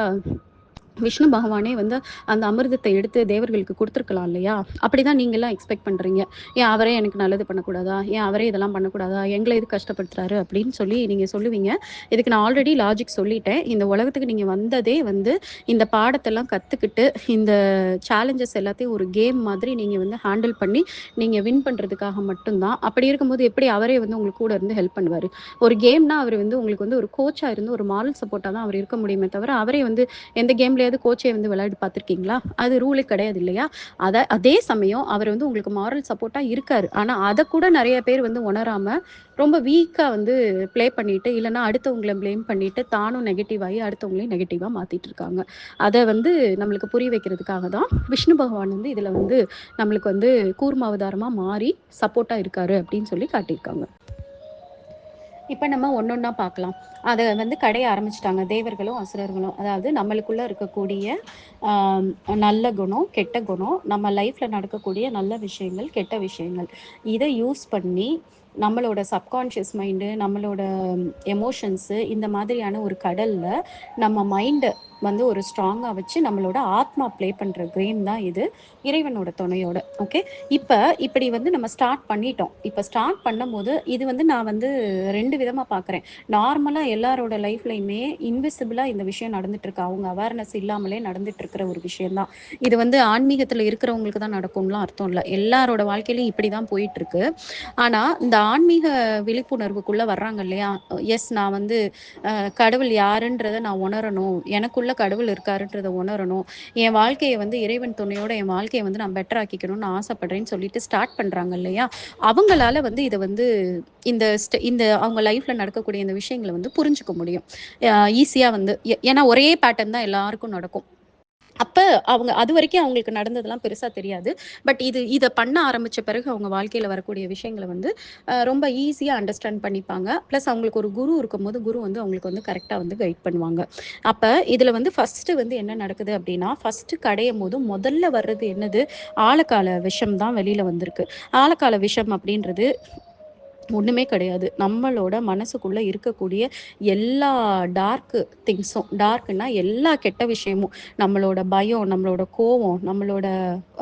விஷ்ணு பகவானே வந்து அந்த அமிர்தத்த எடுத்து தேவர்களுக்கு குடுத்துருக்கலாம் இல்லையா? அப்படிதான் நீங்கலாம் எக்ஸ்பெக்ட் பண்றீங்க. ஏன் அவரே எனக்கு நல்லது பண்ணக்கூடாதா? ஏன் அவரே இதெல்லாம் பண்ணக்கூடாதா? எங்கள எதுக்கு கஷ்டப்படுத்துறாரு? அப்படின்னு சொல்லி நீங்க சொல்லுவீங்க. இதுக்கு நான் ஆல்ரெடி லாஜிக் சொல்லிட்டேன். இந்த உலகத்துக்கு நீங்க வந்ததே வந்து இந்த பாடத்தெல்லாம் கத்துக்கிட்டு, இந்த சேலஞ்சஸ் எல்லாத்தையும் ஒரு கேம் மாதிரி நீங்க வந்து ஹேண்டில் பண்ணி, நீங்க வின் பண்றதுக்காக மட்டும் தான். அப்படி இருக்கும்போது எப்படி அவரே வந்து உங்களுக்கு கூட இருந்து ஹெல்ப் பண்ணுவாரு? ஒரு கேம்னா அவரு வந்து உங்களுக்கு வந்து ஒரு கோச்சா இருந்து ஒரு மாரல் சப்போர்ட்டா தான் அவர் இருக்க முடியுமே தவிர, அவரே வந்து எந்த கேம்லயாவது கோச்சே வந்து விளையாடி பார்த்துருக்கீங்களா? அது ரூலே கிடையாது இல்லையா? அதே சமயம் அவர் வந்து உங்களுக்கு மாரல் சப்போர்ட்டா இருக்காரு. ஆனா, அத கூட நெறைய பேர் வந்து உணராம, ரொம்ப வீக்கா வந்து ப்ளே பண்ணிட்டு, இல்லன்னா அடுத்தவங்கள ப்ளேம் பண்ணிட்டு, தானும் நெகட்டிவ் ஆயி அடுத்தவங்களையும் நெகட்டிவா மாத்திட்டு இருக்காங்க. அத வந்து நம்மளுக்கு புரிய வைக்கிறதுக்காக தான் விஷ்ணு பகவான் வந்து இதுல வந்து நம்மளுக்கு வந்து கூர்ம அவதாரமா மாறி சப்போர்ட்டா இருக்காரு அப்படின்னு சொல்லி காட்டியிருக்காங்க. இப்ப நம்ம ஒண்ணொண்ணா பார்க்கலாம். அத வந்து கடைய ஆரம்பிச்சுட்டாங்க. தேவர்களும், அசுரர்களும். அதாவது நம்மளுக்குள்ள இருக்கக்கூடிய ஆ நல்ல குணம், கெட்ட குணம், நம்ம லைஃப்ல நடக்கக்கூடிய நல்ல விஷயங்கள், கெட்ட விஷயங்கள். இத யூஸ் பண்ணி நம்மளோட சப்கான்ஷியஸ் மைண்டு, நம்மளோட எமோஷன்ஸு இந்த மாதிரியான ஒரு கடல்ல நம்ம மைண்ட வந்து ஒரு ஸ்ட்ராங்கா வச்சு நம்மளோட ஆத்மா ப்ளே பண்ற கேம் தான் இது. இறைவனோட துணையோட. ஓகே. இப்ப இப்படி வந்து நம்ம ஸ்டார்ட் பண்ணிட்டோம். இப்ப ஸ்டார்ட் பண்ணும்போது இது வந்து நான் வந்து 2 விதமா பார்க்குறேன். நார்மலா எல்லாரோட லைஃப்லயுமே இன்விசிபிளா இந்த விஷயம் நடந்துட்டு இருக்கு. அவங்க அவேர்னஸ் இல்லாமலே நடந்துட்டு இருக்கிற ஒரு விஷயம் தான். இது வந்து ஆன்மீகத்துல இருக்கிறவங்களுக்கு தான் நடக்கும்லாம் அர்த்தம் இல்ல. எல்லாரோட வாழ்க்கையிலயும் இப்படிதான் போயிட்டு இருக்கு. ஆனா, இந்த ஆன்மீக விழிப்புணர்வுக்குள்ள வர்றாங்க இல்லையா? எஸ் நான் வந்து கடவுள் யாருன்றத நான் உணரணும். எனக்குள்ள கடவுள் இருக்காருன்றத உணரணும். என் வாழ்க்கைய வந்து இறைவன் துணையோட என் வாழ்க்கைய வந்து நான் பெட்டர் ஆக்கிக்கணும்னு ஆசைப்படுறேன்னு சொல்லிட்டு ஸ்டார்ட் பண்றாங்க இல்லையா? அவங்களால வந்து இத வந்து இந்த அவங்க லைஃப்ல நடக்கக்கூடிய இந்த விஷயங்கள வந்து புரிஞ்சுக்க முடியும். ஈஸியா வந்து ஏன்னா ஒரே பேட்டர்ன் தான் எல்லாருக்கும் நடக்கும். அப்ப அவங்க அதுவரைக்கும் அவங்களுக்கு நடந்ததெல்லாம் பெருசா தெரியாது. பட் இத பண்ண ஆரம்பிச்ச பிறகு அவங்க வாழ்க்கையில வரக்கூடிய விஷயங்கள வந்து ரொம்ப ஈஸியா அண்டர்ஸ்டாண்ட் பண்ணிப்பாங்க. பிளஸ் அவங்களுக்கு ஒரு குரு இருக்கும்போது, குரு வந்து அவங்களுக்கு வந்து கரெக்ட்டா வந்து கைட் பண்ணுவாங்க. அப்ப இதுல வந்து ஃபர்ஸ்ட்டு வந்து என்ன நடக்குது அப்டின்னா, ஃபர்ஸ்ட்டு கடையும்போது முதல்ல வர்றது என்னது? ஆழகால விஷம் தான் வெளில வந்திருக்கு. ஆழகால விஷம் அப்டின்றது ஒண்ணுமே கிடையாது. நம்மளோட மனசுக்குள்ள இருக்கக்கூடிய எல்லா டார்க் திங்ஸும் டார்க்னா எல்லா கெட்ட விஷயமும், நம்மளோட பயம், நம்மளோட கோவம், நம்மளோட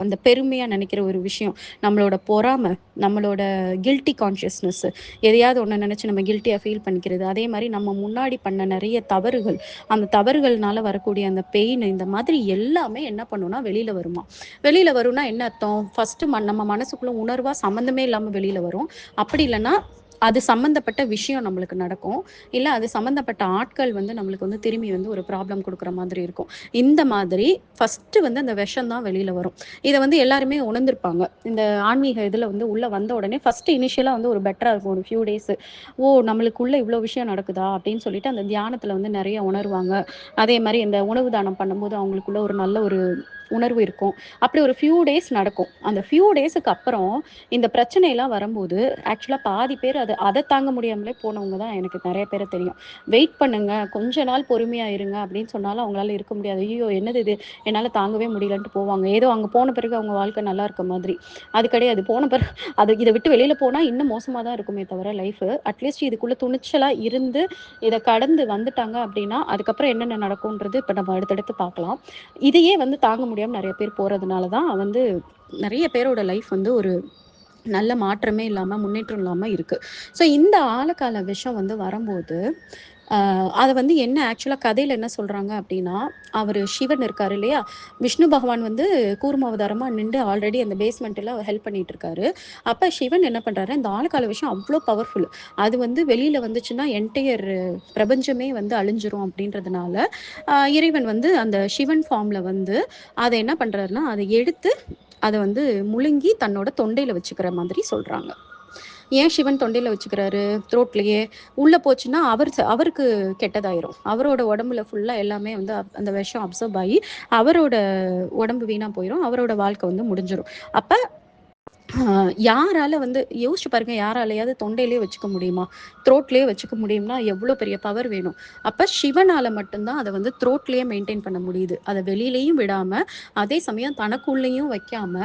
அந்த பெருமையா நெனைக்கிற ஒரு விஷயம், நம்மளோட பொறாம, நம்மளோட கில்ட்டி கான்ஷியஸ்னஸ் எதையாவது ஒண்ண நெனச்சு நம்ம கில்ட்டியா ஃபீல் பண்ணிக்கிறது. அதே மாரி நம்ம முன்னாடி பண்ண நெறைய தவறுகள், அந்த தவறுகள்னால வரக்கூடிய அந்த பெயின் இந்த மாதிரி எல்லாமே என்ன பண்ணும்னா வெளில வருமாம். வெளில வரும்னா என்ன அர்த்தம்? ஃபர்ஸ்ட்டு நம்ம மனசுக்குள்ள உணர்வா சம்மந்தமே இல்லாம வெளில வரும். அப்படி இல்லன்னா, அது சம்மந்தப்பட்ட விஷயம் நம்மளுக்கு நடக்கும். இல்ல அது சம்மந்தப்பட்ட ஆட்கள் வந்து நம்மளுக்கு வந்து திரும்பி வந்து ஒரு ப்ராப்ளம் குடுக்குற மாதிரி இருக்கும். இந்த மாதிரி ஃபர்ஸ்ட்டு வந்து அந்த விஷம் தான் வெளில வரும். இத வந்து எல்லாருமே உணர்ந்திருப்பாங்க. இந்த ஆன்மீக இதுல வந்து உள்ள வந்த உடனே ஃபர்ஸ்ட்டு இனிஷியலா வந்து ஒரு பெட்டரா இருக்கும். ஒரு ஃபியூ டேஸு. ஓ! நம்மளுக்குள்ள இவ்ளோ விஷயம் நடக்குதா? அப்படின்னு சொல்லிட்டு அந்த தியானத்துல வந்து நெறைய உணருவாங்க. அதே மாரி இந்த உணவு தானம் பண்ணும்போது அவங்களுக்குள்ள ஒரு நல்ல ஒரு உணர்வு இருக்கும். அப்படி ஒரு ஃபியூ டேஸ் நடக்கும். அந்த ஃபியூ டேஸுக்கு அப்புறம் இந்த பிரச்சனைலாம் வரும்போது, ஆக்சுவலா பாதி பேர் அத தாங்க முடியாமலே போனவங்க தான் எனக்கு நெறைய பேர தெரியும். வெயிட் பண்ணுங்க, கொஞ்ச நாள் பொறுமையா இருங்க அப்படின்னு சொன்னாலும் அவங்களால இருக்க முடியாது. ஐய்யயோ! என்னது இது? என்னால தாங்கவே முடியலன்ட்டு போவாங்க. ஏதோ அங்க போன பிறகு அவங்க வாழ்க்கை நல்லா இருக்க மாதிரி. அது கிடையாது. போன பிறகு இத விட்டு வெளியில போனா இன்னும் மோசமா தான் இருக்குமே தவிர லைஃபு. அட்லீஸ்ட் இதுக்குள்ள துணிச்சலா இருந்து, இத கடந்து வந்துட்டாங்க அப்படின்னா, அதுக்கப்புறம் என்னென்ன நடக்கும்ன்றது இப்ப நம்ம அடுத்தடுத்து பார்க்கலாம். இதையே வந்து தாங்க முடியாம நெறைய பேர் போறதுனால தான் வந்து நெறைய பேரோட லைஃப் வந்து ஒரு நல்ல மாற்றமே இல்லாம, முன்னேற்றம் இல்லாம இருக்கு. ஸோ இந்த ஆழகால விஷம் வந்து வரம்போது, அத வந்து என்ன ஆக்சுவலா கதையில என்ன சொல்றாங்க அப்டின்னா, அவரு சிவன் இருக்காரு இல்லையா? விஷ்ணு பகவான் வந்து கூர்ம அவதாரமா நின்டு ஆல்ரெடி அந்த பேஸ்மெண்ட்ல ஹெல்ப் பண்ணிட்டு இருக்காரு. அப்ப சிவன் என்ன பண்றாரு, இந்த ஆழகால விஷம் அவ்ளோ பவர்ஃபுல். அது வந்து வெளியில வந்துச்சுன்னா என்டையர் பிரபஞ்சமே வந்து அழிஞ்சிரும் அப்டின்றதுனால, இறைவன் வந்து அந்த சிவன் ஃபார்ம்ல வந்து அத என்ன பண்றாருன்னா, அத எடுத்து அத வந்து முழுங்கி தன்னோட தொண்டையில வச்சுக்கிற மாதிரி சொல்றாங்க. ஏன் சிவன் தொண்டையில வச்சுக்கிறாரு? த்ரோட்லயே. உள்ள போச்சுன்னா அவருக்கு கெட்டதாயிரும். அவரோட உடம்புல ஃபுல்லா எல்லாமே வந்து அந்த விஷம் அப்சர்ப் ஆயி, அவரோட உடம்பு வீணா போயிரும். அவரோட வாழ்க்கை வந்து முடிஞ்சிரும். அப்ப ஆ யாரால வந்து யோசிச்சு பாருங்க, யாராலயாவது தொண்டையிலேயே வச்சுக்க முடியுமா? த்ரோட்லயே வச்சுக்க முடியும்னா, எவ்ளோ பெரிய பவர் வேணும். அப்ப சிவனால மட்டும் தான் அத வந்து த்ரோட்லயே மெயின்டெயின் பண்ண முடியுது. அத வெளியிலயும் விடாம, அதே சமயம் தனக்குள்ளேயும் வைக்காம,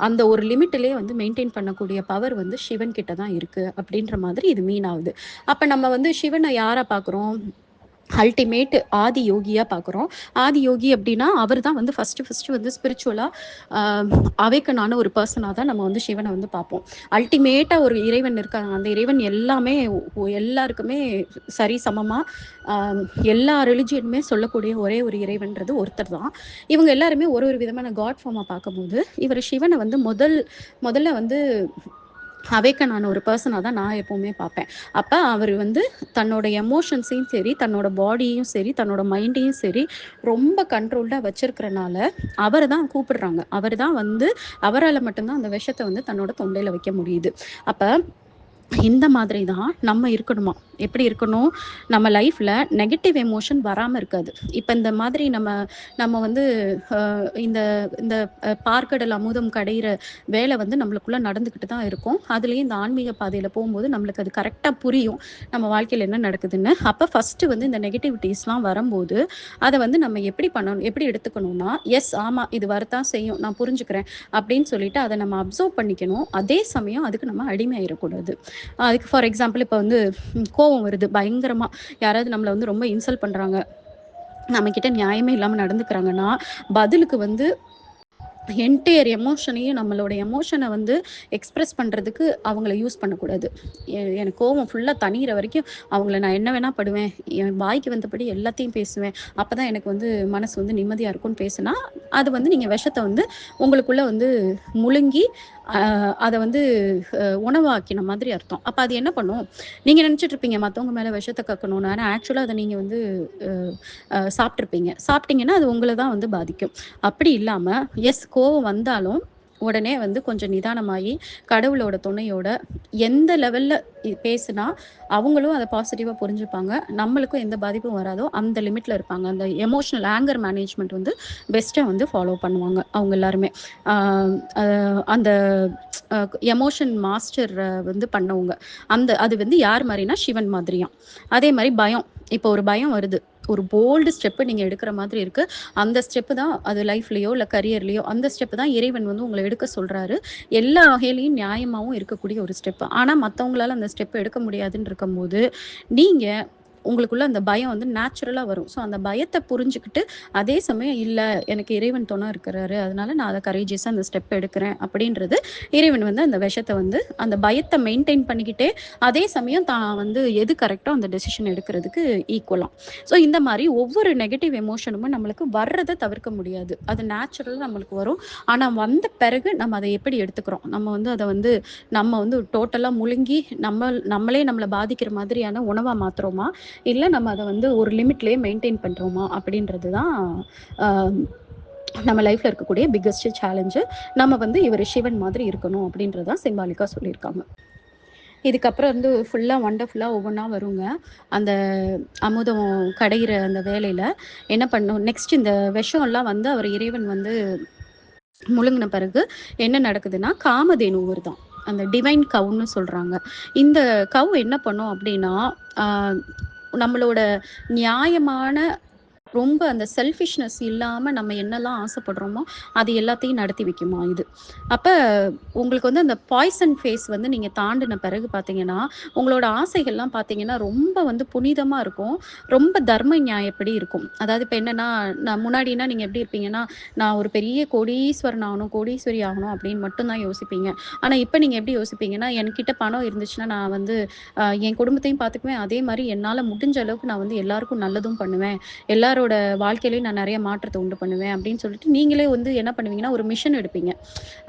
அந்த ஒரு லிமிட்லயே வந்து மெயின்டெயின் பண்ணக்கூடிய பவர் வந்து சிவன் கிட்ட தான் இருக்கு. அப்படின்ற மாதிரி இது மீன் ஆகுது. அப்ப நம்ம வந்து சிவன யார பார்க்குறோம்? அல்டிமேட் ஆதி யோகியா பார்க்குறோம். ஆதி யோகி அப்டின்னா, அவர் தான் வந்து ஃபர்ஸ்ட்டு வந்து ஸ்பிரிச்சுவலா அ அவேக்கன் ஆன ஒரு பெர்சனா தான் நம்ம வந்து சிவன வந்து பார்ப்போம். அல்டிமேட்டா ஒரு இறைவன் இருக்காங்க. அந்த இறைவன் எல்லாமே எல்லாருக்குமே சரிசமமா அ எல்லா ரிலிஜியனுமே சொல்லக்கூடிய ஒரே ஒரு இறைவன்றது ஒருத்தர் தான். இவங்க எல்லாருமே ஒரு ஒரு விதமான காட் ஃபார்மா பார்க்கும்போது, இவரு சிவன வந்து முதல்ல வந்து அவேக்கன் ஆன ஒரு பெர்சனா தான் நான் எப்பவுமே பார்ப்பேன். அப்ப அவரு வந்து தன்னோட எமோஷன்ஸையும் சரி, தன்னோட பாடியையும் சரி, தன்னோட மைண்டையும் சரி, ரொம்ப கண்ட்ரோல்டா வச்சிருக்கிறனால, அவர தான் கூப்பிடுறாங்க. அவரு தான் வந்து அவரால மட்டும் தான் அந்த விஷத்த வந்து தன்னோட தொண்டையில வைக்க முடியுது. அப்ப இந்த மாதிரி தான் நம்ம இருக்கணுமா? எப்படி இருக்கணும்? நம்ம லைஃப்ல நெகட்டிவ் எமோஷன் வராம இருக்காது. இப்ப இந்த மாதிரி நம்ம நம்ம வந்து அ இந்த இந்த பாற்கடல் அமுதம் கடையிற வேலை வந்து நம்மளுக்குள்ள நடந்துகிட்டு தான் இருக்கும். அதுலயும் இந்த ஆன்மீக பாதையில போம்போது நம்மளுக்கு அது கரெக்ட்டா புரியும். நம்ம வாழ்க்கையில என்ன நடக்குதுன்னு. அப்ப ஃபர்ஸ்ட்டு வந்து இந்த நெகட்டிவிட்டீஸ்லாம் வரம்போது, அத வந்து நம்ம எப்படி பண்ணணும்? எப்படி எடுத்துக்கணும்னா, எஸ் ஆமா இது வரத்தான் செய்யும். நான் புரிஞ்சுக்கிறேன். அப்படின்னு சொல்லிட்டு அத நம்ம அப்சர்வ் பண்ணிக்கணும். அதே சமயம் அதுக்கு நம்ம அடிமையாயிறக்கூடாது. அதுக்கு ஃபார் எக்ஸாம்பிள் இப்ப வந்து கோவம் வருது பயங்கரமா. யாராவது நம்மள வந்து ரொம்ப இன்சல்ட் பண்றாங்க. நம்மகிட்ட நியாயமே இல்லாம நடந்துக்கிறாங்கன்னா, பதிலுக்கு வந்து என்டையர் எமோஷனையும் நம்மளோட எமோஷன வந்து எக்ஸ்பிரஸ் பண்றதுக்கு அவங்கள யூஸ் பண்ணக்கூடாது. எனக்கு கோவம் ஃபுல்லா தணியிற வரைக்கும் அவங்கள நான் என்ன வேணா படுவேன். என் வாய்க்கு வந்தபடி எல்லாத்தையும் பேசுவேன். அப்பதான் எனக்கு வந்து மனசு வந்து நிம்மதியா இருக்கும்னு பேசுனா, அது வந்து நீங்க விஷத்த வந்து உங்களுக்குள்ள வந்து முழுங்கி, அத வந்து உணவாக்கின மாதிரி அர்த்தம். அப்ப அது என்ன பண்ணும்? நீங்க நெனச்சுட்டு இருப்பீங்க மத்தவங்க மேல விஷத்த கக்கணும்னு. ஆனா ஆக்சுவலா அத நீங்க வந்து அ சாப்ட்டுருப்பீங்க. சாப்ட்டீங்கன்னா, அது உங்கள தான் வந்து பாதிக்கும். அப்படி இல்லாம, கோவம் வந்தாலும் உடனே வந்து கொஞ்சம் நிதானமாயி, கடவுளோட துணையோட எந்த லெவல்ல பேசுனா, அவங்களும் அத பாசிட்டிவா புரிஞ்சுப்பாங்க. நம்மளுக்கும் எந்த பாதிப்பும் வராதோ, அந்த லிமிட்ல இருப்பாங்க. அந்த எமோஷனல் ஆங்கர் மேனேஜ்மென்ட் வந்து பெஸ்ட்டா வந்து ஃபாலோ பண்ணுவாங்க, அவங்க எல்லாருமே. ஆ அ அந்த அ எமோஷன் மாஸ்டர் வந்து பண்ணவங்க. அது வந்து யார் மாரின்னா, சிவன் மாதிரியாம். அதே மாரி பயம். இப்போ ஒரு பயம் வருது. ஒரு போல்டு ஸ்டெப் நீங்க எடுக்கிற மாதிரி இருக்கு. அந்த ஸ்டெப் தான் அது லைஃப்லயோ, இல்ல கரியர்லயோ அந்த ஸ்டெப் தான் இறைவன் வந்து உங்கள எடுக்க சொல்றாரு. எல்லா வகையிலயும் நியாயமாவும் இருக்கக்கூடிய ஒரு ஸ்டெப். ஆனா மத்தவங்களால அந்த ஸ்டெப் எடுக்க முடியாதுன்னு இருக்கும்போது, நீங்க உங்களுக்குள்ள அந்த பயம் வந்து நேச்சுரலா வரும். ஸோ அந்த பயத்த புரிஞ்சுகிட்டு, அதே சமயம் இல்ல எனக்கு இறைவன் துணை இருக்கிறாரு. அதனால நான் அத கரேஜியஸா அந்த ஸ்டெப் எடுக்கிறேன் அப்படின்றது, இறைவன் வந்து அந்த விஷத்த வந்து அந்த பயத்த மெயின்டெயின் பண்ணிக்கிட்டே, அதே சமயம் தான் வந்து எது கரெக்ட்டோ அந்த டெசிஷன் எடுக்கிறதுக்கு ஈக்குவலா. ஸோ இந்த மாரி ஒவ்வொரு நெகட்டிவ் எமோஷனும் நம்மளுக்கு வர்றத தவிர்க்க முடியாது. அது நேச்சுரலா நம்மளுக்கு வரும். ஆனா வந்த பிறகு நம்ம அத எப்படி எடுத்துக்கிறோம்? நம்ம வந்து அத வந்து நம்ம வந்து டோட்டலா முழுங்கி நம்மளே நம்மள பாதிக்கிற மாதிரியான உணவா மாத்துறோமா? இல்ல நம்ம அத வந்து ஒரு லிமிட்லயே மெயின்டெயின் பண்றோமா? அப்படின்றது தான் அ நம்ம லைஃப்ல இருக்கக்கூடிய பிக்கஸ்ட் சேலஞ்சு. நம்ம வந்து இவரு சிவன் மாதிரி இருக்கணும் அப்படின்றது தான் சிம்பாலிக்கா சொல்லியிருக்காங்க. இதுக்கப்புறம் வந்து ஃபுல்லா வண்டர்ஃபுல்லா ஒவ்வொன்னா வருங்க. அந்த அமுதம் கடையிற அந்த வேலையில என்ன பண்ணும் நெக்ஸ்ட் இந்த விஷம்லாம் வந்து அவர் இறைவன் வந்து முழுங்குன பிறகு என்ன நடக்குதுன்னா, காமதேனு வருதாம். அந்த டிவைன் கவ்ன்னு சொல்றாங்க. இந்த கவ் என்ன பண்ணும் அப்டின்னா, ஆ நம்மளோட நியாயமான ரொம்ப அந்த செல்ஃபிஷ்னஸ் இல்லாம நம்ம என்னலாம் ஆசைப்படுறோமோ, அது எல்லாத்தையும் நடத்தி வைக்குமாம் இது. அப்ப உங்களுக்கு வந்து அந்த பாய்சன் ஃபேஸ் வந்து நீங்க தாண்டுன பிறகு பார்த்தீங்கன்னா, உங்களோட ஆசைகள்லாம் பார்த்தீங்கன்னா, ரொம்ப வந்து புனிதமா இருக்கும். ரொம்ப தர்ம நியாயப்படி இருக்கும். அதாவது இப்ப என்னன்னா, நான் முன்னாடினா நீங்க எப்படி இருப்பீங்கன்னா, நான் ஒரு பெரிய கோடீஸ்வரன் ஆகணும், கோடீஸ்வரி ஆகணும் அப்படின்னு மட்டும் தான் யோசிப்பீங்க. ஆனா இப்ப நீங்க எப்படி யோசிப்பீங்கன்னா, என்கிட்ட பணம் இருந்துச்சுன்னா, நான் வந்து என் குடும்பத்தையும் பார்த்துக்குவேன். அதே மாரி என்னால முடிஞ்ச அளவுக்கு நான் வந்து எல்லாருக்கும் நல்லதும் பண்ணுவேன். எல்லாரோட வாழ்க்கையிலயும் நான் நெறைய மாற்றத்த உண்டு பண்ணுவேன் அப்படின்னு சொல்லிட்டு, நீங்களே வந்து என்ன பண்ணுவீங்கன்னா, ஒரு மிஷன் எடுப்பீங்க.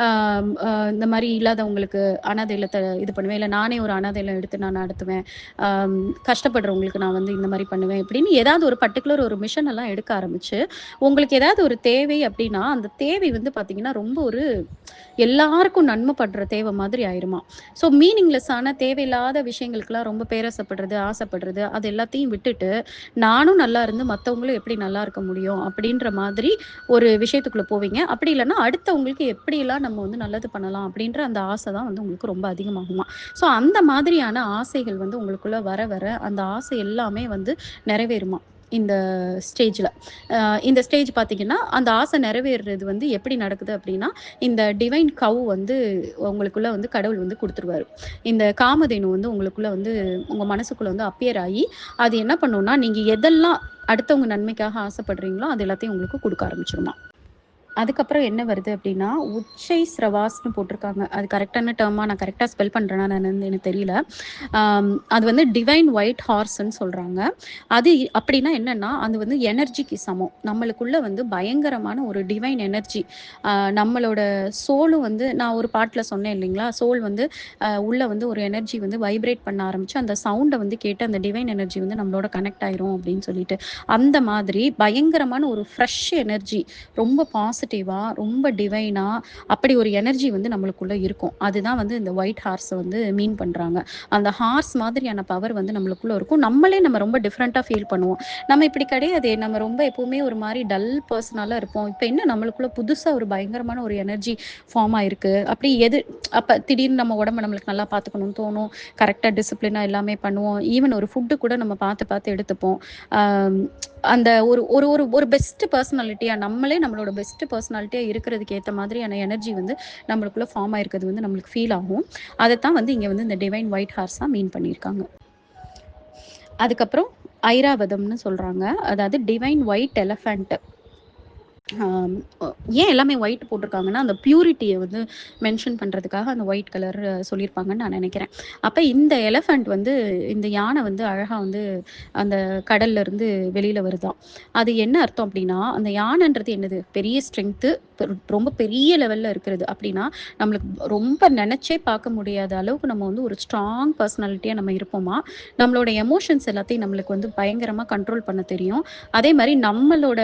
ஆம், இந்த மாரி இல்லாதவங்களுக்கு அனாதை இல்லத்த இது பண்ணுவேன். இல்ல நானே ஒரு அனாதை இல்லம் எடுத்து நான் நடத்துவேன். ஆம், கஷ்டப்படுறவங்களுக்கு நான் வந்து இந்த மாரி பண்ணுவேன். இப்படின்னு ஏதாவது ஒரு பர்ட்டிகுலர் ஒரு மிஷன் எல்லாம் எடுக்க ஆரம்பிச்சு, உங்களுக்கு ஏதாவது ஒரு தேவை அப்படின்னா, அந்த தேவை வந்து பார்த்தீங்கன்னா, ரொம்ப ஒரு எல்லாருக்கும் நன்மை படுற தேவை மாதிரி ஆயிருமா. ஸோ மீனிங்லெஸ்ஸான தேவையில்லாத விஷயங்களுக்கெல்லாம் ரொம்ப பேராசைப்படுறது, ஆசைப்படுறது அது எல்லாத்தையும் விட்டுட்டு, நானும் நல்லா இருந்து மத்தவங்களும் எப்படி நல்லா இருக்க முடியும்? அப்படின்ற மாதிரி ஒரு விஷயத்துக்குள்ள போவீங்க. அப்படி இல்லன்னா, அடுத்தவங்களுக்கு எப்படியெல்லாம் நம்ம வந்து நல்லது பண்ணலாம்? அப்படின்ற அந்த ஆசை தான் வந்து உங்களுக்கு ரொம்ப அதிகமாகுமாம். ஸோ அந்த மாதிரியான ஆசைகள் வந்து உங்களுக்குள்ள வர, வர அந்த ஆசை எல்லாமே வந்து நிறைவேறுமாம். இந்த ஸ்டேஜ்ல. இந்த ஸ்டேஜ் பார்த்தீங்கன்னா, அந்த ஆசை நிறைவேறுறது வந்து எப்படி நடக்குது அப்படின்னா, இந்த டிவைன் கவ் வந்து உங்களுக்குள்ள வந்து கடவுள் வந்து குடுத்துருவாரு. இந்த காமதேனு வந்து உங்களுக்குள்ள வந்து உங்க மனசுக்குள்ள வந்து அப்பியர் ஆயி, அது என்ன பண்ணும்னா, நீங்க எதெல்லாம் அடுத்தவங்க நன்மைக்காக ஆசைப்படுறீங்களோ, அது எல்லாத்தையும் உங்களுக்கு குடுக்க ஆரம்பிச்சுருமாம். அதுக்கப்புறம் என்ன வருது அப்டின்னா, உச்சை ஸ்ரவாஸ்ன்னு போட்டிருக்காங்க. அது கரெக்ட்டான டெர்மா நான் கரெக்ட்டா ஸ்பெல் பண்றேனா என்னன்னு எனக்கு தெரியல. அது வந்து டிவைன் ஒயிட் ஹார்ஸ்ன்னு சொல்றாங்க. அது அப்டின்னா என்னன்னா, அது வந்து எனர்ஜிக்கு சமம். நம்மளுக்குள்ள வந்து பயங்கரமான ஒரு டிவைன் எனர்ஜி. நம்மளோட சோலும் வந்து நான் ஒரு பாட்டுல சொன்னேன் இல்லைங்களா? சோல் வந்து உள்ள வந்து ஒரு எனர்ஜி வந்து வைப்ரேட் பண்ண ஆரம்பிச்சு, அந்த சவுண்ட வந்து கேட்டு அந்த டிவைன் எனர்ஜி வந்து நம்மளோட கனெக்ட் ஆயிரும் அப்டின்னு சொல்லிட்டு. அந்த மாதிரி பயங்கரமான ஒரு ஃப்ரெஷ் எனர்ஜி ரொம்ப பாசிட்டிவா, ரொம்ப டிவைனா அப்படி ஒரு எனர்ஜி வந்து நம்மளுக்குள்ள இருக்கும். அதுதான் வந்து இந்த ஒயிட் ஹார்ஸ வந்து மீன் பண்றாங்க. அந்த ஹார்ஸ் மாதிரியான பவர் வந்து நம்மளுக்குள்ள இருக்கும். நம்மளே நம்ம ரொம்ப டிஃபரெண்ட்டா ஃபீல் பண்ணுவோம். நம்ம இப்படி கிடையாதே! நம்ம ரொம்ப எப்பவுமே ஒரு மாரி டல் பெர்சனால இருப்போம். இப்ப என்ன நம்மளுக்குள்ள புதுசா ஒரு பயங்கரமான ஒரு எனர்ஜி ஃபார்ம் ஆயிருக்கு. அப்படி அப்ப திடீர்னு நம்ம உடம்ப நம்மளுக்கு நல்லா பார்த்துக்கணும்னு தோணும். கரெக்ட்டா டிசிப்ளினா எல்லாமே பண்ணுவோம். ஈவன் ஒரு ஃபுட் கூட நம்ம பார்த்து, பார்த்து எடுத்துப்போம். ஆம் அந்த ஒரு ஒரு ஒரு ஒரு பெஸ்ட் பெர்சனாலிட்டியா நம்மளே நம்மளோட பெஸ்ட் பெர்சனாலிட்டியா இருக்கிறதுக்கு ஏத்த மாதிரியான எனர்ஜி வந்து நம்மளுக்குள்ள ஃபார்ம் ஆயிருக்கிறது வந்து நம்மளுக்கு ஃபீல் ஆகும். அதத்தான் வந்து இங்க வந்து இந்த டிவைன் ஒயிட் ஹார்ஸா மீன் பண்ணியிருக்காங்க. அதுக்கப்புறம் ஐராவதம்னு சொல்றாங்க. அதாவது டிவைன் ஒயிட் எலஃபண்ட். ஆம், ஒ ஏன் எல்லாமே ஒயிட் போட்டிருக்காங்கன்னா, அந்த பியூரிட்டிய வந்து மென்ஷன் பண்றதுக்காக அந்த ஒயிட் கலர் சொல்லியிருப்பாங்கன்னு நான் நெனைக்கிறேன். அப்ப இந்த எலிஃபண்ட் வந்து இந்த யானை வந்து அழகா வந்து அந்த கடல்ல இருந்து வெளியில வருதாம். அது என்ன அர்த்தம் அப்டின்னா, அந்த யானைன்றது என்னது? பெரிய ஸ்ட்ரெங்த்து, ரொம்ப பெரிய லெவல்ல இருக்கிறது. அப்படின்னா, நம்மளுக்கு ரொம்ப நெனச்சே பார்க்க முடியாத அளவுக்கு நம்ம வந்து ஒரு ஸ்ட்ராங் பர்சனாலிட்டியா நம்ம இருப்போமா, நம்மளோட எமோஷன்ஸ் எல்லாத்தையும் நம்மளுக்கு வந்து பயங்கரமா கண்ட்ரோல் பண்ண தெரியும். அதே மாரி நம்மளோட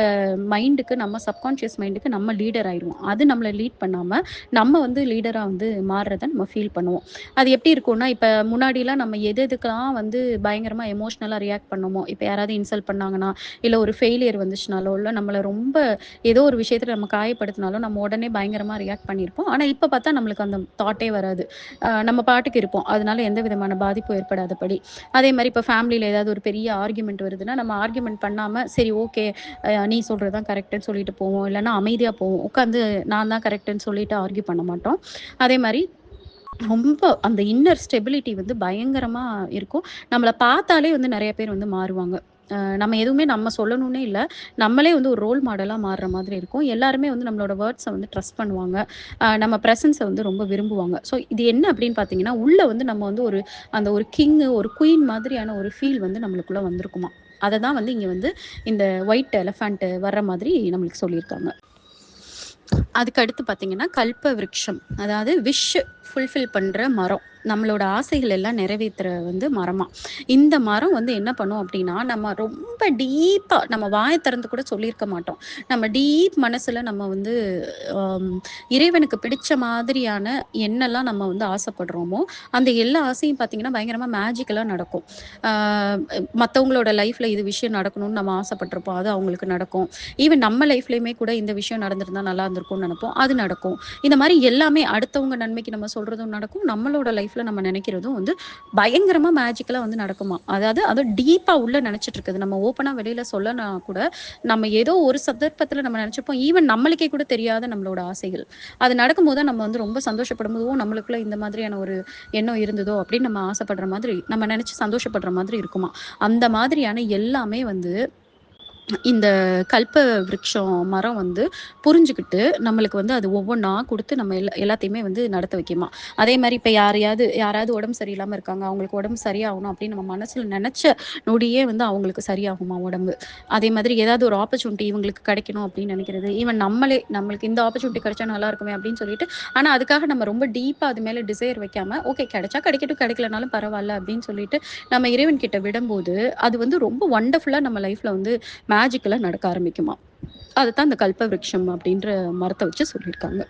மைண்டுக்கு, நம்ம சப்கான்ஷியஸ் மைண்டுக்கு நம்ம லீடர் ஆயிருவோம். அது நம்மள லீட் பண்ணாம, நம்ம வந்து லீடரா வந்து மாறுறத நம்ம ஃபீல் பண்ணுவோம். அது எப்படி இருக்கும்னா, இப்ப முன்னாடிலாம் நம்ம எதுக்கெல்லாம் வந்து பயங்கரமா எமோஷனலா ரியாக்ட் பண்ணோமோ, இப்ப யாராவது இன்சல்ட் பண்ணாங்கன்னா, இல்ல ஒரு ஃபெயிலியர் வந்துச்சுனாலோ, இல்ல நம்மள ரொம்ப ஏதோ ஒரு விஷயத்துல நம்ம காயப்படுத்தினாலும் நம்ம உடனே பயங்கரமா ரியாக்ட் பண்ணியிருப்போம். ஆனா இப்ப பார்த்தா நம்மளுக்கு அந்த தாட்டே வராது. நம்ம பாட்டுக்கு இருப்போம். அதனால எந்த விதமான பாதிப்பும் ஏற்படாதபடி. அதே மாரி இப்ப ஃபேமிலில ஏதாவது ஒரு பெரிய ஆர்கியுமென்ட் வருதுன்னா, நம்ம ஆர்கியுமென்ட் பண்ணாம சரி ஓகே நீ சொல்றது தான் கரெக்ட்டுன்னு சொல்லிட்டு போவோம். இல்லன்னா அமைதியா போவோம். உட்காந்து நான் தான் கரெக்ட்டுன்னு சொல்லிட்டு ஆர்கியூ பண்ண மாட்டோம். அதே மாரி ரொம்ப அந்த இன்னர் ஸ்டெபிலிட்டி வந்து பயங்கரமா இருக்கும். நம்மள பார்த்தாலே வந்து நெறைய பேர் வந்து மாறுவாங்க. நம்ம எதுவுமே நம்ம சொல்லணும்னே இல்ல. நம்மளே வந்து ஒரு ரோல் மாடலா மாறுற மாதிரி இருக்கும். எல்லாருமே வந்து நம்மளோட வேர்ட்ஸ வந்து ட்ரஸ்ட் பண்ணுவாங்க. நம்ம பிரசன்ஸ வந்து ரொம்ப விரும்புவாங்க. ஸோ இது என்ன அப்படின்னு பார்த்தீங்கன்னா, உள்ள வந்து நம்ம வந்து அந்த ஒரு கிங்கு, ஒரு குயின் மாதிரியான ஒரு ஃபீல் வந்து நம்மளுக்குள்ள வந்திருக்குமாம். அத தான் வந்து இங்க வந்து இந்த ஒயிட் எலஃபண்ட் வர்ற மாதிரி நம்மளுக்கு சொல்லியிருக்காங்க. அதுக்கு அடுத்து பார்த்தீங்கன்னா, கல்ப விருட்சம். அதாவது ஃபுல்ஃபில் பண்ற மரம். நம்மளோட ஆசைகள் எல்லாம் நிறைவேத்துற வந்து மரமா. இந்த மரம் வந்து என்ன பண்ணும் அப்டின்னா, நம்ம ரொம்ப டீப்பா நம்ம வாய திறந்து கூட சொல்லியிருக்க மாட்டோம். நம்ம டீப் மனசுல நம்ம வந்து அம் இறைவனுக்கு பிடிச்ச மாதிரியான என்னெல்லாம் நம்ம வந்து ஆசைப்படுறோமோ, அந்த எல்லா ஆசையும் பார்த்தீங்கன்னா, பயங்கரமா மேஜிக்கலா நடக்கும். ஆ மத்தவங்களோட லைஃப்ல இது விஷயம் நடக்கணும்னு நம்ம ஆசைப்பட்டுருப்போம். அது அவங்களுக்கு நடக்கும். ஈவன் நம்ம லைஃப்லயுமே கூட இந்த விஷயம் நடந்திருந்தா நல்லா இருந்திருக்கும்னு நெனைப்போம். அது நடக்கும். இந்த மாரி எல்லாமே அடுத்தவங்க நன்மைக்கு நம்ம சொல்றதும் நடக்கும். நம்மளோட லைஃப்ல நம்ம நெனைக்கிறதும் வந்து பயங்கரமா மேஜிக்கலா வந்து நடக்குமாம். அதாவது அதுவும் டீப்பா உள்ள நெனச்சுட்டு இருக்குது. நம்ம ஓப்பனா வெளியில சொல்லனா கூட, நம்ம ஏதோ ஒரு சந்தர்ப்பத்துல நம்ம நெனச்சிருப்போம். ஈவன் நம்மளுக்கே கூட தெரியாத நம்மளோட ஆசைகள். அது நடக்கும்போது தான் நம்ம வந்து ரொம்ப சந்தோஷப்படும்போது, ஓ! நம்மளுக்குள்ள இந்த மாதிரியான ஒரு எண்ணம் இருந்ததோ! அப்படின்னு நம்ம ஆசைப்படுற மாதிரி, நம்ம நெனச்சு சந்தோஷப்படுற மாதிரி இருக்குமாம். அந்த மாதிரியான எல்லாமே வந்து இந்த கல்ப விருட்சம் மரம் வந்து புரிஞ்சுகிட்டு, நம்மளுக்கு வந்து அது ஒவ்வொன்னா குடுத்து நம்ம எல்லாத்தையுமே வந்து நடத்த வைக்குமாம். அதே மாரி இப்ப யாராவது உடம்பு சரியில்லாம இருக்காங்க. அவங்களுக்கு உடம்பு சரியாகணும் அப்படின்னு நம்ம மனசுல நெனச்ச நொடியே வந்து அவங்களுக்கு சரியாகுமாம் உடம்பு. அதே மாதிரி ஏதாவது ஒரு ஆப்பர்ச்சுனிட்டி இவங்களுக்கு கிடைக்கணும் அப்படின்னு நெனைக்கிறது. ஈவன் நம்மளுக்கு இந்த ஆப்பர்ச்சுனிட்டி கிடைச்சா நல்லா இருக்குமே அப்படின்னு சொல்லிட்டு, ஆனா அதுக்காக நம்ம ரொம்ப டீப்பா அது மேல டிசைர் வைக்காம, ஓகே கிடைச்சா கிடைக்கட்டும், கிடைக்கலனாலும் பரவால்ல அப்படின்னு சொல்லிட்டு நம்ம இறைவன் கிட்ட விடம்போது, அது வந்து ரொம்ப வண்டர்ஃபுல்லா நம்ம லைஃப்ல வந்து மேஜிக்கலா நடக்க ஆரம்பிக்குமாம். அதத்தான் இந்த கல்ப விருட்சம் அப்படின்ற மரத்த வச்சு சொல்லியிருக்காங்க.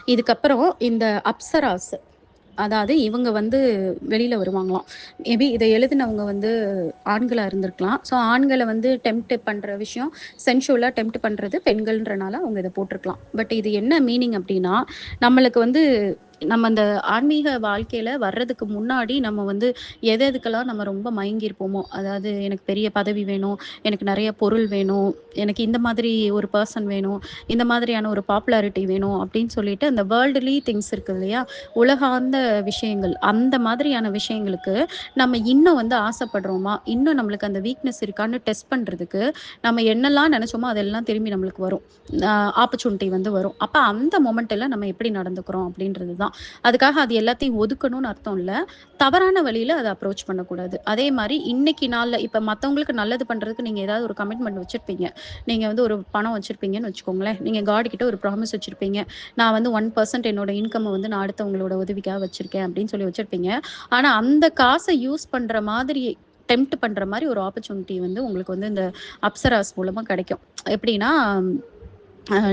இதுக்கப்புறம் இந்த அப்சராஸ் அதாவது இவங்க வந்து வெளியில வருவாங்களாம். மேபி இத எழுதினவங்க வந்து ஆண்களா இருந்திருக்கலாம். ஸோ ஆண்கள வந்து டெம்ப்ட் பண்ற விஷயம், சென்சுவலா டெம்ப்ட் பண்றது பெண்கள்ன்றனால அவங்க இத போட்டிருக்கலாம். பட் இது என்ன மீனிங் அப்டின்னா, நம்மளுக்கு வந்து நம்ம அந்த ஆன்மீக வாழ்க்கையில வர்றதுக்கு முன்னாடி நம்ம வந்து எதுக்கெல்லாம் நம்ம ரொம்ப மயங்கியிருப்போமோ, அதாவது எனக்கு பெரிய பதவி வேணும், எனக்கு நெறைய பொருள் வேணும், எனக்கு இந்த மாதிரி ஒரு பெர்சன் வேணும், இந்த மாதிரியான ஒரு பாப்புலாரிட்டி வேணும் அப்டின்னு சொல்லிட்டு அந்த வேர்ல்டுலி திங்ஸ் இருக்கு இல்லையா? உலகார்ந்த விஷயங்கள், அந்த மாதிரியான விஷயங்களுக்கு நம்ம இன்னும் வந்து ஆசைப்படுறோமா? இன்னும் நம்மளுக்கு அந்த வீக்னஸ் இருக்கான்னு டெஸ்ட் பண்றதுக்கு, நம்ம என்னெல்லாம் நெனச்சோமோ அதெல்லாம் திரும்பி நம்மளுக்கு வரும். அ ஆப்பர்ச்சுனிட்டி வந்து வரும். அப்ப அந்த மொமெண்ட்ல நம்ம எப்படி நடந்துக்கிறோம் அப்படின்றது தான். அதுக்காக அது எல்லாத்தையும் ஒதுக்கணும்னு அர்த்தம் இல்ல. தவறான வழியில அத அப்ரோச் பண்ணக்கூடாது. அதே மாரி இன்னைக்கு நாள்ல இப்ப மத்தவங்களுக்கு நல்லது பண்றதுக்கு நீங்க ஏதாவது ஒரு கமிட்மெண்ட் வச்சிருப்பீங்க. நீங்க வந்து ஒரு பணம் வச்சிருப்பீங்கன்னு வச்சுக்கோங்களேன். நீங்க காட் கிட்ட ஒரு ப்ராமிஸ் வச்சிருப்பீங்க. நான் வந்து 1% என்னோட இன்கம்ம வந்து நான் அடுத்தவங்களோட உதவிக்காக வச்சிருக்கேன் அப்படின்னு சொல்லி வச்சிருப்பீங்க. ஆனா அந்த காச யூஸ் பண்ற மாதிரி டெம்ப்ட் பண்ற மாரி ஒரு ஆப்பர்ச்சுனிட்டி வந்து உங்களுக்கு வந்து இந்த அப்சராஸ் மூலமா கிடைக்கும். எப்படின்னா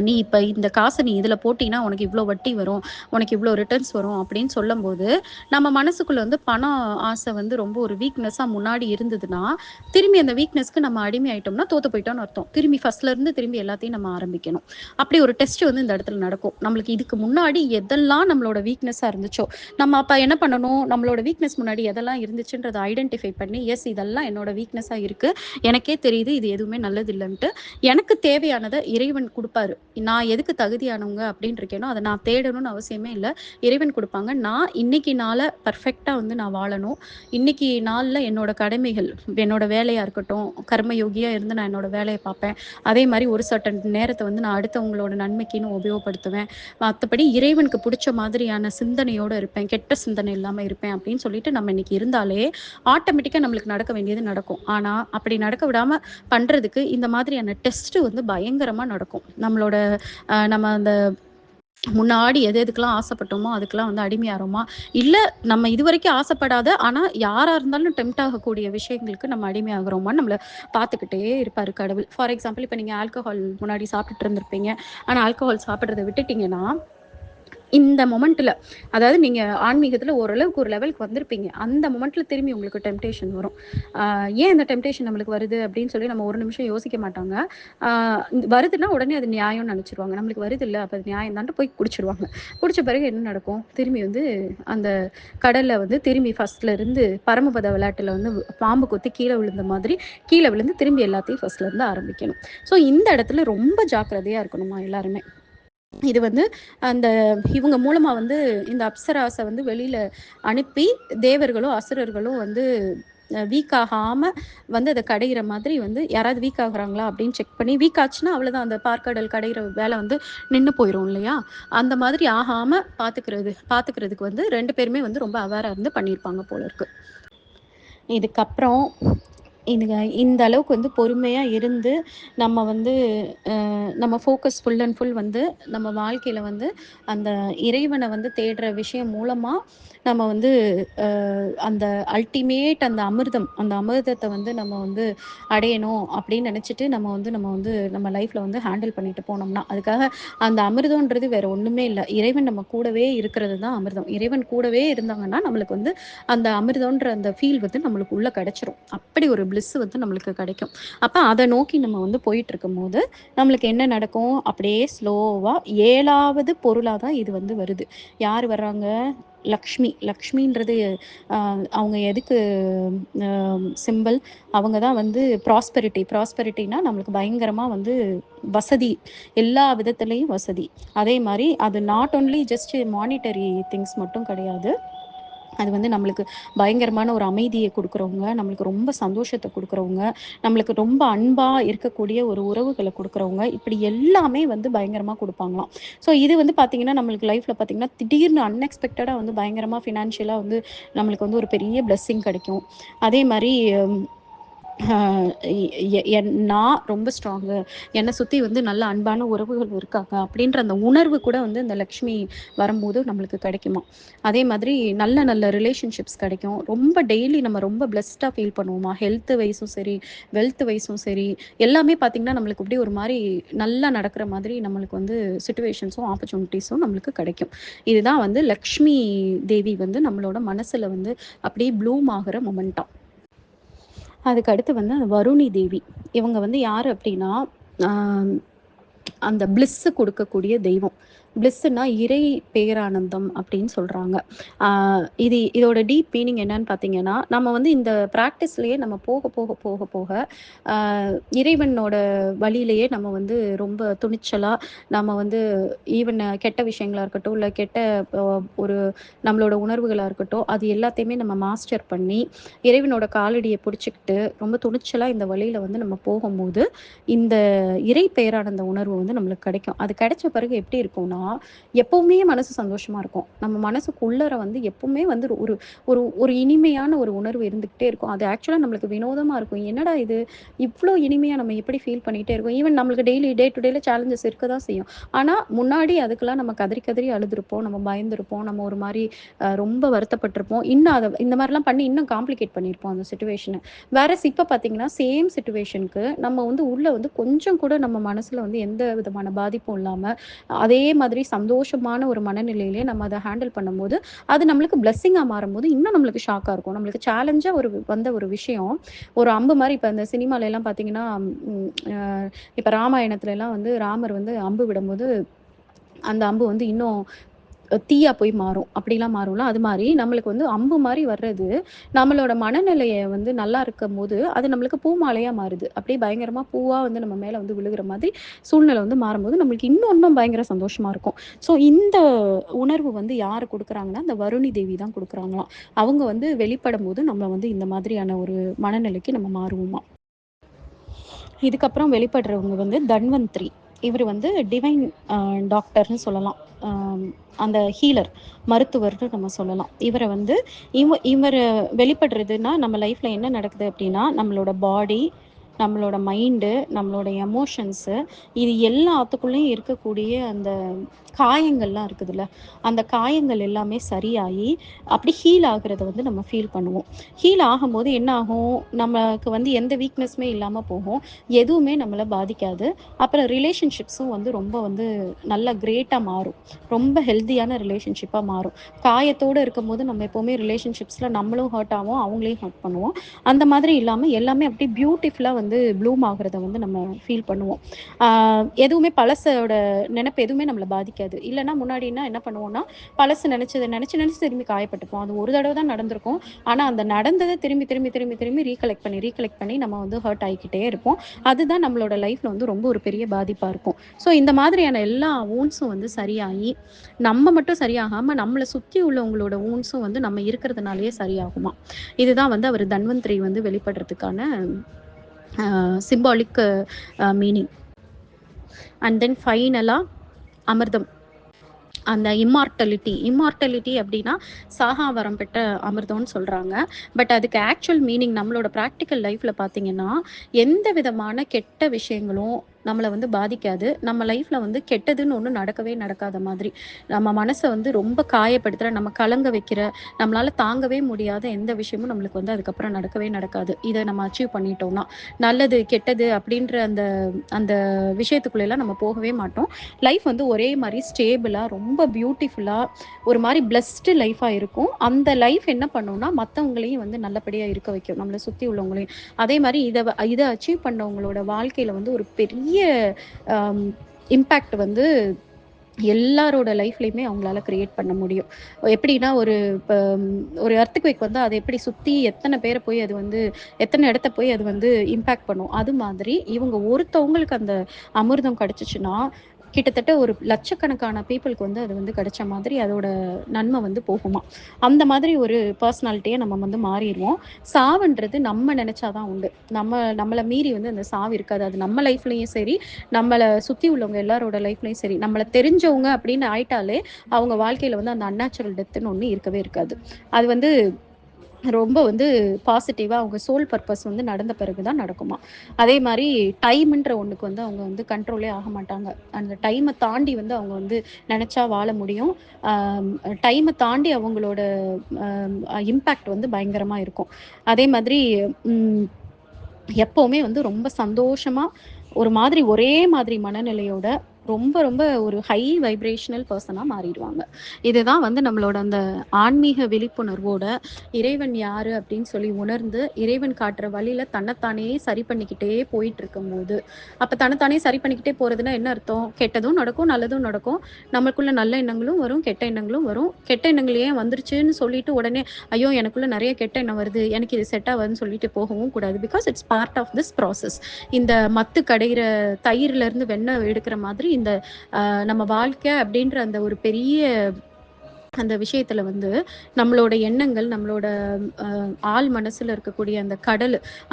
நீ இப்ப இந்த காச நீ இதுல போட்டீன்னா, உனக்கு இவ்ளோ வட்டி வரும். உனக்கு இவ்ளோ ரிட்டர்ன்ஸ் வரும் அப்படின்னு சொல்லும்போது, நம்ம மனசுக்குள்ள வந்து பணம் ஆசை வந்து ரொம்ப ஒரு வீக்னஸா முன்னாடி இருந்ததுன்னா, திரும்பி அந்த வீக்னஸ்க்கு நம்ம அடிமை ஆயிட்டோம்னா, தோத்து போயிட்டோம்னு அர்த்தம். திரும்பி ஃபர்ஸ்ட்ல இருந்து திரும்பி எல்லாத்தையும் நம்ம ஆரம்பிக்கணும். அப்படி ஒரு டெஸ்ட் வந்து இந்த இடத்துல நடக்கும். நம்மளுக்கு இதுக்கு முன்னாடி எதெல்லாம் நம்மளோட வீக்னஸா இருந்துச்சோ, நம்ம அப்ப என்ன பண்ணணும்? நம்மளோட வீக்னஸ் முன்னாடி எதெல்லாம் இருந்துச்சுன்றத ஐடென்டிஃபை பண்ணி, எஸ் இதெல்லாம் என்னோட வீக்னஸா இருக்கு. எனக்கே தெரியுது இது எதுவுமே நல்லது இல்லன்ட்டு. எனக்கு தேவையானத இறைவன் குடுப்பாரு. குடுப்பாரு. நான் எதுக்கு தகுதியானவங்க அப்படின்னு இருக்கேனோ, அத நான் தேடணும்னு அவசியமே இல்ல. இறைவன் குடுப்பாங்க. நான் இன்னைக்கு நாள பெர்ஃபெக்ட்டா வந்து நான் வாழணும். இன்னைக்கு நாள்ல என்னோட கடமைகள், என்னோட வேலையா இருக்கட்டும், கர்ம யோகியா இருந்து நான் என்னோட வேலைய பார்ப்பேன். அதே மாரி ஒரு சர்டன் நேரத்த வந்து நான் அடுத்தவங்களோட நன்மைக்குன்னு உபயோகப்படுத்துவேன். மத்தபடி இறைவனுக்கு புடிச்ச மாதிரியான சிந்தனையோட இருப்பேன். கெட்ட சிந்தனை இல்லாம இருப்பேன் அப்படின்னு சொல்லிட்டு நம்ம இன்னைக்கு இருந்தாலே, ஆட்டோமேட்டிக்கா நம்மளுக்கு நடக்க வேண்டியது நடக்கும். ஆனா, அப்படி நடக்க விடாம பண்றதுக்கு இந்த மாதிரியான டெஸ்ட் வந்து பயங்கரமா நடக்கும். நம்மளோட நம்ம அந்த முன்னாடி எது எதுக்கெல்லாம் ஆசைப்பட்டோமோ, அதுக்கெல்லாம் வந்து அடிமையாறோமா? இல்ல நம்ம இதுவரைக்கும் ஆசைப்படாத, ஆனா யாரா இருந்தாலும் டெம்ப்ட் ஆகக்கூடிய விஷயங்களுக்கு நம்ம அடிமையாகுறோமான்னு நம்மள பார்த்துக்கிட்டே இருப்பாரு கடவுள். ஃபார் எக்ஸாம்பிள் இப்ப நீங்க ஆல்கஹால் முன்னாடி சாப்பிட்டுட்டு இருந்திருப்பீங்க. ஆனா ஆல்கஹால் சாப்பிடுறத விட்டுட்டீங்கன்னா, இந்த மொமெண்ட்ல அதாவது நீங்க ஆன்மீகத்துல ஓரளவுக்கு ஒரு லெவலுக்கு வந்திருப்பீங்க. அந்த மொமெண்ட்ல திரும்பி உங்களுக்கு டெம்ப்டேஷன் வரும். ஆ ஏன் இந்த டெம்ப்டேஷன் நம்மளுக்கு வருது அப்படின்னு சொல்லி நம்ம ஒரு நிமிஷம் யோசிக்க மாட்டாங்க. ஆ வருதுன்னா உடனே அது நியாயம்னு நெனச்சுருவாங்க. நம்மளுக்கு வருதுல்ல அப்ப அது நியாயம் தான்ட்டு போய் குடிச்சுருவாங்க. குடிச்ச பிறகு என்ன நடக்கும்? திரும்பி வந்து அந்த கடல்ல வந்து திரும்பி ஃபர்ஸ்ட்ல இருந்து பரமபத விளையாட்டுல வந்து பாம்பு கொத்தி கீழ விழுந்த மாதிரி, கீழ விழுந்து திரும்பி எல்லாத்தையும் ஃபர்ஸ்ட்ல இருந்து ஆரம்பிக்கணும். ஸோ இந்த இடத்துல ரொம்ப ஜாக்கிரதையா இருக்கணுமா எல்லாருமே. இது வந்து அந்த இவங்க மூலமா வந்து இந்த அப்சராஸ வந்து வெளியில அனுப்பி, தேவர்களும், அசுரர்களும் வந்து வீக் ஆகாம வந்து அத கடையிற மாதிரி வந்து யாராவது வீக் ஆகுறாங்களா அப்படின்னு செக் பண்ணி, வீக் ஆச்சுன்னா அவ்வளோதான் அந்த பாற்கடல் கடையிற வேலை வந்து நின்னு போயிரும் இல்லையா? அந்த மாதிரி ஆகாம பாத்துக்கிறதுக்கு வந்து 2 பேருமே வந்து ரொம்ப அவேரா இருந்து பண்ணியிருப்பாங்க போல இருக்கு. இதுக்கப்புறம் இதுங்க இந்த அளவுக்கு வந்து பொறுமையா இருந்து, நம்ம வந்து நம்ம ஃபோக்கஸ் ஃபுல் அண்ட் ஃபுல் வந்து நம்ம வாழ்க்கையில வந்து அந்த இறைவன வந்து தேடுற விஷயம் மூலமா, நம்ம வந்து அ அந்த அல்டிமேட் அந்த அமிர்தம், அந்த அமிர்தத்த வந்து நம்ம வந்து அடையணும் அப்படின்னு நெனச்சுட்டு நம்ம வந்து நம்ம லைஃப்ல வந்து ஹேண்டில் பண்ணிட்டு போனோம்னா, அதுக்காக அந்த அமிர்தம்ன்றது வேற ஒண்ணுமே இல்ல. இறைவன் நம்ம கூடவே இருக்கிறது தான் அமிர்தம். இறைவன் கூடவே இருந்தாங்கன்னா, நம்மளுக்கு வந்து அந்த அமிர்தம்ன்ற அந்த ஃபீல் வந்து நம்மளுக்கு உள்ள கிடைச்சிரும். அப்படி ஒரு பிளிஸ் வந்து நம்மளுக்கு கிடைக்கும். அப்ப அத நோக்கி நம்ம வந்து போயிட்டுருக்கும்போது, நம்மளுக்கு என்ன நடக்கும்? அப்படியே ஸ்லோவா 7வது பொருளா தான் இது வந்து வருது. யார் வர்றாங்க? லக்ஷ்மி. லக்ஷ்மின்றது அ அவங்க எதுக்கு அ சிம்பல்? அவங்க தான் வந்து ப்ராஸ்பெரிட்டினா நம்மளுக்கு பயங்கரமா வந்து வசதி. எல்லா விதத்திலயும் வசதி. அதே மாரி அது not only just monetary things மட்டும் கிடையாது. அது வந்து நம்மளுக்கு பயங்கரமான ஒரு அமைதிய குடுக்குறவங்க, நம்மளுக்கு ரொம்ப சந்தோஷத்த குடுக்குறவங்க, நம்மளுக்கு ரொம்ப அன்பா இருக்கக்கூடிய ஒரு உறவுகள குடுக்குறவங்க, இப்படி எல்லாமே வந்து பயங்கரமா குடுப்பாங்களாம். ஸோ இது வந்து பார்த்தீங்கன்னா, நம்மளுக்கு லைஃப்ல பார்த்தீங்கன்னா, திடீர்னு அன்எக்ஸ்பெக்டடா வந்து பயங்கரமா ஃபினான்ஷியலா வந்து நம்மளுக்கு வந்து ஒரு பெரிய பிளெஸ்ஸிங் கிடைக்கும். அதே மாரி அ நான் ரொம்ப ஸ்ட்ராங்கு. என்ன சுத்தி வந்து நல்ல அன்பான உறவுகள் இருக்காங்க. அப்படின்ற அந்த உணர்வு கூட வந்து இந்த லக்ஷ்மி வரும்போது நம்மளுக்கு கிடைக்குமாம். அதே மாதிரி நல்ல நல்ல ரிலேஷன்ஷிப்ஸ் கிடைக்கும். ரொம்ப டெய்லி நம்ம ரொம்ப பிளெஸ்ட்டா ஃபீல் பண்ணுவோமா, ஹெல்த் வைஸும் சரி, வெல்த் வைஸும் சரி, எல்லாமே பார்த்தீங்கன்னா, நம்மளுக்கு அப்படியே ஒரு மாரி நல்லா நடக்கிற மாதிரி நம்மளுக்கு வந்து சிச்சுவேஷன்ஸும், ஆப்பர்ச்சுனிட்டீஸும் நம்மளுக்கு கிடைக்கும். இதுதான் வந்து லக்ஷ்மி தேவி வந்து நம்மளோட மனசுல வந்து அப்படியே ப்ளூம் ஆகுற மொமெண்ட்டா. அதுக்கு அடுத்து வந்து வருணி தேவி. இவங்க வந்து யாரு அப்டின்னா, ஆ அந்த பிளிஸ் குடுக்கக்கூடிய தெய்வம். பிளிஸ்ஸுன்னா இறை பேரானந்தம் அப்படின்னு சொல்றாங்க. ஆ இதோட டீப் மீனிங் என்னன்னு பார்த்தீங்கன்னா, நம்ம வந்து இந்த பிராக்டிஸ்லயே நம்ம போக, ஆ இறைவனோட வழியிலேயே நம்ம வந்து ரொம்ப துணிச்சலா நம்ம வந்து ஈவன் கெட்ட விஷயங்களா இருக்கட்டும், இல்ல கெட்ட அ ஒரு நம்மளோட உணர்வுகளா இருக்கட்டும், அது எல்லாத்தையுமே நம்ம மாஸ்டர் பண்ணி, இறைவனோட காலடிய புடிச்சுக்கிட்டு, ரொம்ப துணிச்சலா இந்த வழியில வந்து நம்ம போகும்போது, இந்த இறை பேரானந்த உணர்வு வந்து நம்மளுக்கு கிடைக்கும். அது கிடைச்ச பிறகு எப்படி இருக்கும்னா, எப்பவுமே மனசு சந்தோஷமா இருக்கும். நம்ம மனசுக்குள்ளற வந்து எப்பவுமே வந்து ஒரு ஒரு ஒரு இனிமையான ஒரு உணர்வு இருந்துகிட்டே இருக்கும். அது ஆக்சுவலா நம்மளுக்கு வினோதமா இருக்கும். என்னடா இது! இவ்ளோ இனிமையா நம்ம எப்படி ஃபீல் பண்ணிட்டே இருக்கோம். ஈவன் நம்மளுக்கு டெய்லி டே டு டேல சேலஞ்சஸ் இருக்க தான் செய்யும். ஆனா, முன்னாடி அதுக்கெல்லாம் நம்ம கதறி கதறி அழுதுருப்போம். நம்ம பயந்திருப்போம். நம்ம ஒரு மாரி ரொம்ப வருத்தப்பட்டுருப்போம். இன்னும் இந்த மாரிலாம் பண்ணி இன்னும் காம்ப்ளிகேட் பண்ணியிருப்போம் அந்த சிச்சுவேஷன. வேறஸ் இப்ப பார்த்தீங்கன்னா, சேம் சிச்சுவேஷனுக்கு நம்ம வந்து உள்ள வந்து கொஞ்சம் கூட நம்ம மனசுல வந்து எந்த விதமான பாதிப்பும் இல்லாம, அதே மாதிரி சந்தோஷமான ஒரு மனநிலையிலே நம்ம அத ஹேண்டில் பண்ணும்போது, அது நம்மளுக்கு பிளெஸ்ஸிங்கா மாறும்போது, இன்னும் நம்மளுக்கு ஷாக்கா இருக்கும். நம்மளுக்கு சேலஞ்சா வந்த ஒரு விஷயம், ஒரு அம்பு மாரி இப்ப இந்த சினிமாலலாம் பார்த்தீங்கன்னா, ம் அ இப்ப ராமாயணத்துலலாம் வந்து ராமர் வந்து அம்பு விடும்போது, அந்த அம்பு வந்து இன்னும் தீயா போய் மாறும். அப்படிலாம் மாறும்ல, அது மாரி நம்மளுக்கு வந்து அம்பு மாரி வர்றது, நம்மளோட மனநிலைய வந்து நல்லா இருக்கும்போது, அது நம்மளுக்கு பூமாலையா மாறுது. அப்படியே பயங்கரமா பூவா வந்து நம்ம மேல வந்து விழுகுற மாதிரி சூழ்நிலை வந்து மாறும்போது, நம்மளுக்கு இன்னும் பயங்கர சந்தோஷமா இருக்கும். ஸோ இந்த உணர்வு வந்து யாரு குடுக்குறாங்கன்னா, அந்த வருணி தேவி தான் குடுக்குறாங்களாம். அவங்க வந்து வெளிப்படும்போது, நம்ம வந்து இந்த மாதிரியான ஒரு மனநிலைக்கு நம்ம மாறுவோமாம். இதுக்கப்புறம் வெளிப்படுறவங்க வந்து தன்வந்திரி. இவரு வந்து டிவைன் டாக்டர்ன்னு சொல்லலாம். அம் அந்த ஹீலர், மருத்துவர்ன்னு நம்ம சொல்லலாம். இவர வந்து இவரு வெளிப்படுறதுன்னா, நம்ம லைஃப்ல என்ன நடக்குது அப்டின்னா, நம்மளோட பாடி, நம்மளோட மைண்டு, நம்மளோட எமோஷன்ஸு இது எல்லாத்துக்குள்ளயும் இருக்கக்கூடிய அந்த காயங்கள்லாம் இருக்குதுல்ல, அந்த காயங்கள் எல்லாமே சரியாயி, அப்டி ஹீல் ஆகுறத வந்து நம்ம ஃபீல் பண்ணுவோம். ஹீல் ஆகும்போது என்ன ஆகும், நமக்கு வந்து எந்த வீக்னஸுமே இல்லாம போகும். எதுவுமே நம்மள பாதிக்காது. அப்புறம் ரிலேஷன்ஷிப்ஸும் வந்து ரொம்ப வந்து நல்லா கிரேட்டா மாறும். ரொம்ப ஹெல்தியான ரிலேஷன்ஷிப்பா மாறும். காயத்தோட இருக்கும்போது நம்ம எப்பவுமே ரிலேஷன்ஷிப்ஸ்ல நம்மளும் ஹர்ட் ஆவோம், அவங்களையும் ஹர்ட் பண்ணுவோம். அந்த மாதிரி இல்லாம எல்லாமே அப்படியே பியூட்டிஃபுல்லா வந்து ப்ளூம் ஆகுறத வந்து நம்ம ஃபீல் பண்ணுவோம். ஆ எதுவுமே பழசோட நெனப்பு எதுவுமே நம்மள பாதிக்காது. இல்லன்னா முன்னாடின்னா என்ன பண்ணுவோம்னா, பழசு நெனச்சத நெனச்சு நெனச்சு திரும்பி காயப்பட்டுப்போம். அது ஒரு தடவ தான் நடந்திருக்கும். ஆனா அந்த நடந்தத திரும்பி திரும்பி திரும்பி திரும்பி ரீகலெக்ட் பண்ணி நம்ம வந்து ஹர்ட் ஆயிக்கிட்டே இருப்போம். அதுதான் நம்மளோட லைஃப்ல வந்து ரொம்ப ஒரு பெரிய பாதிப்பா இருக்கும். ஸோ இந்த மாதிரியான எல்லா வூண்ட்ஸும் வந்து சரியாயி, நம்ம மட்டும் சரியாகாம, நம்மள சுத்தி உள்ளவங்களோட வூண்ட்ஸும் வந்து நம்ம இருக்கிறதுனாலயே சரியாகுமாம். இதுதான் வந்து அவரு தன்வந்திரி வந்து வெளிப்படுறதுக்கான சிம்பாலிக் மீனிங். அண்ட் தென் ஃபைனலா அமிர்தம். அந்த இம்மார்ட்டாலிட்டி அப்டின்னா, சாகா வரம் பெற்ற அமிர்தம்னு சொல்றாங்க. பட் அதுக்கு ஆக்சுவல் மீனிங் நம்மளோட பிராக்டிகல் லைஃப்ல பார்த்தீங்கன்னா, எந்த விதமான கெட்ட விஷயங்களும் நம்மள வந்து பாதிக்காது. நம்ம லைஃப்ல வந்து கெட்டதுன்னு ஒண்ணு நடக்கவே நடக்காத மாதிரி. நம்ம மனச வந்து ரொம்ப காயப்படுத்துற, நம்ம கலங்க வைக்கிற, நம்மளால தாங்கவே முடியாத எந்த விஷயமும் நம்மளுக்கு வந்து அதுக்கப்புறம் நடக்கவே நடக்காது. இத நம்ம அச்சீவ் பண்ணிட்டோம்னா. நல்லது, கெட்டது அப்டின்ற அந்த அந்த விஷயத்துக்குள்ளலாம் நம்ம போகவே மாட்டோம். லைஃப் வந்து ஒரே மாரி ஸ்டேபிளா, ரொம்ப பியூட்டிஃபுல்லா, ஒரு மாரி பிளெஸ்டு லைஃபா இருக்கும். அந்த லைஃப் என்ன பண்ணும்னா, மத்தவங்களையும் வந்து நல்லபடியா இருக்க வைக்கும். நம்மள சுத்தி உள்ளவங்களையும். அதே மாரி இத அச்சீவ் பண்ணவங்களோட வாழ்க்கையில வந்து ஒரு பெரிய அம் இம்பாக்ட் வந்து எல்லாரோட லைஃப்லயுமே அவங்களால கிரியேட் பண்ண முடியும். எப்படின்னா, இப்ப ஒரு எர்த்குவேக் வந்தா அத எப்படி சுத்தி எத்தன பேர போய் அது வந்து எத்தன இடத்த போய் அது வந்து இம்பாக்ட் பண்ணும். அது மாதிரி இவங்க ஒருத்தவங்களுக்கு அந்த அமிர்தம் கிடைச்சுச்சுன்னா, கிட்டத்தட்ட ஒரு லட்சக்கணக்கான பீப்பிள்க்கு வந்து அது வந்து கிடைச்ச மாதிரி அதோட நன்மை வந்து போகுமாம். அந்த மாதிரி ஒரு பெர்சனாலிட்டியா நம்ம வந்து மாறிருவோம். சாவுன்றது நம்ம நெனச்சா தான் உண்டு. நம்மள மீறி வந்து அந்த சாவு இருக்காது. அது நம்ம லைஃப்லயும் சரி, நம்மள சுத்தி உள்ளவங்க எல்லாரோட லைஃப்லயும் சரி, நம்மள தெரிஞ்சவங்க அப்படின்னு ஆயிட்டாலே, அவங்க வாழ்க்கையில வந்து அந்த அன்நேச்சுரல் டெத்துன்னு ஒண்ணு இருக்கவே இருக்காது. அது வந்து ரொம்ப வந்து பாசிட்டிவா அவங்க சோல் பர்ப்பஸ் வந்து நடந்த பிறகு தான் நடக்குமாம். அதே மாரி டைம்ன்ற ஒண்ணுக்கு வந்து அவங்க வந்து கண்ட்ரோலே ஆக மாட்டாங்க. அந்த டைம தாண்டி வந்து அவங்க வந்து நெனச்சா வாழ முடியும். அம் டைம தாண்டி அவங்களோட இம்பாக்ட் வந்து பயங்கரமா இருக்கும். அதே மாதிரி ம் எப்பவுமே வந்து ரொம்ப சந்தோஷமா, ஒரு மாதிரி ஒரே மாதிரி மனநிலையோட, ரொம்ப ரொம்ப ஒரு ஹை வைப்ரேஷனல் பெர்சனா மாறிடுவாங்க. இதுதான் வந்து நம்மளோட அந்த ஆன்மீக விழிப்புணர்வோட, இறைவன் யாரு அப்படின்னு சொல்லி உணர்ந்து, இறைவன் காட்டுற வழியில தன்னைத்தானே சரி பண்ணிக்கிட்டே போயிட்டுருக்கும்போது, அப்ப தன்னைத்தானே சரி பண்ணிக்கிட்டே போறதுன்னா என்ன அர்த்தம்? கெட்டதும் நடக்கும், நல்லதும் நடக்கும். நமக்குள்ள நல்ல எண்ணங்களும் வரும், கெட்ட எண்ணங்களும் வரும். கெட்ட எண்ணங்கள் ஏன் வந்துருச்சுன்னு சொல்லிட்டு உடனே ஐயோ! எனக்குள்ள நெறைய கெட்ட எண்ணம் வருது. எனக்கு இது செட் ஆவாதுன்னு சொல்லிட்டு போகவும் கூடாது. Because it's part of this process. இந்த மத்து கடையிற தயிர்லருந்து வெண்ணெய் எடுக்கிற மாதிரி இந்த நம்ம வாழ்க்கை அப்படின்ற அந்த ஒரு பெரிய அந்த விஷயத்துல வந்து நம்மளோட எண்ணங்கள், நம்மளோட அ ஆழ் மனசுல இருக்கக்கூடிய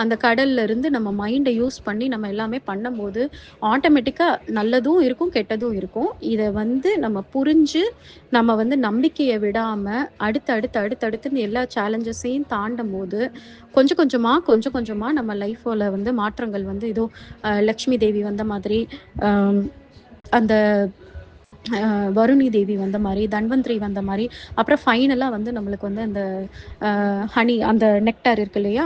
அந்த கடல்ல இருந்து நம்ம மைண்ட யூஸ் பண்ணி நம்ம எல்லாமே பண்ணும்போது, ஆட்டோமேட்டிக்கா நல்லதும் இருக்கும், கெட்டதும் இருக்கும். இத வந்து நம்ம புரிஞ்சு, நம்ம வந்து நம்பிக்கைய விடாம, அடுத்தடுத்துன்னு எல்லா சேலஞ்சஸையும் தாண்டும்போது, கொஞ்சம் கொஞ்சமா நம்ம லைஃப்ல வந்து மாற்றங்கள் வந்து ஏதோ லக்ஷ்மி தேவி வந்த மாதிரி, அம் அந்த வருணி தேவி வந்த மாரி, தன்வந்திரி வந்த மாரி, அப்புறம் ஃபைனலா வந்து நம்மளுக்கு வந்து அந்த ஹனி அந்த நெக்டார் இருக்கு இல்லையா?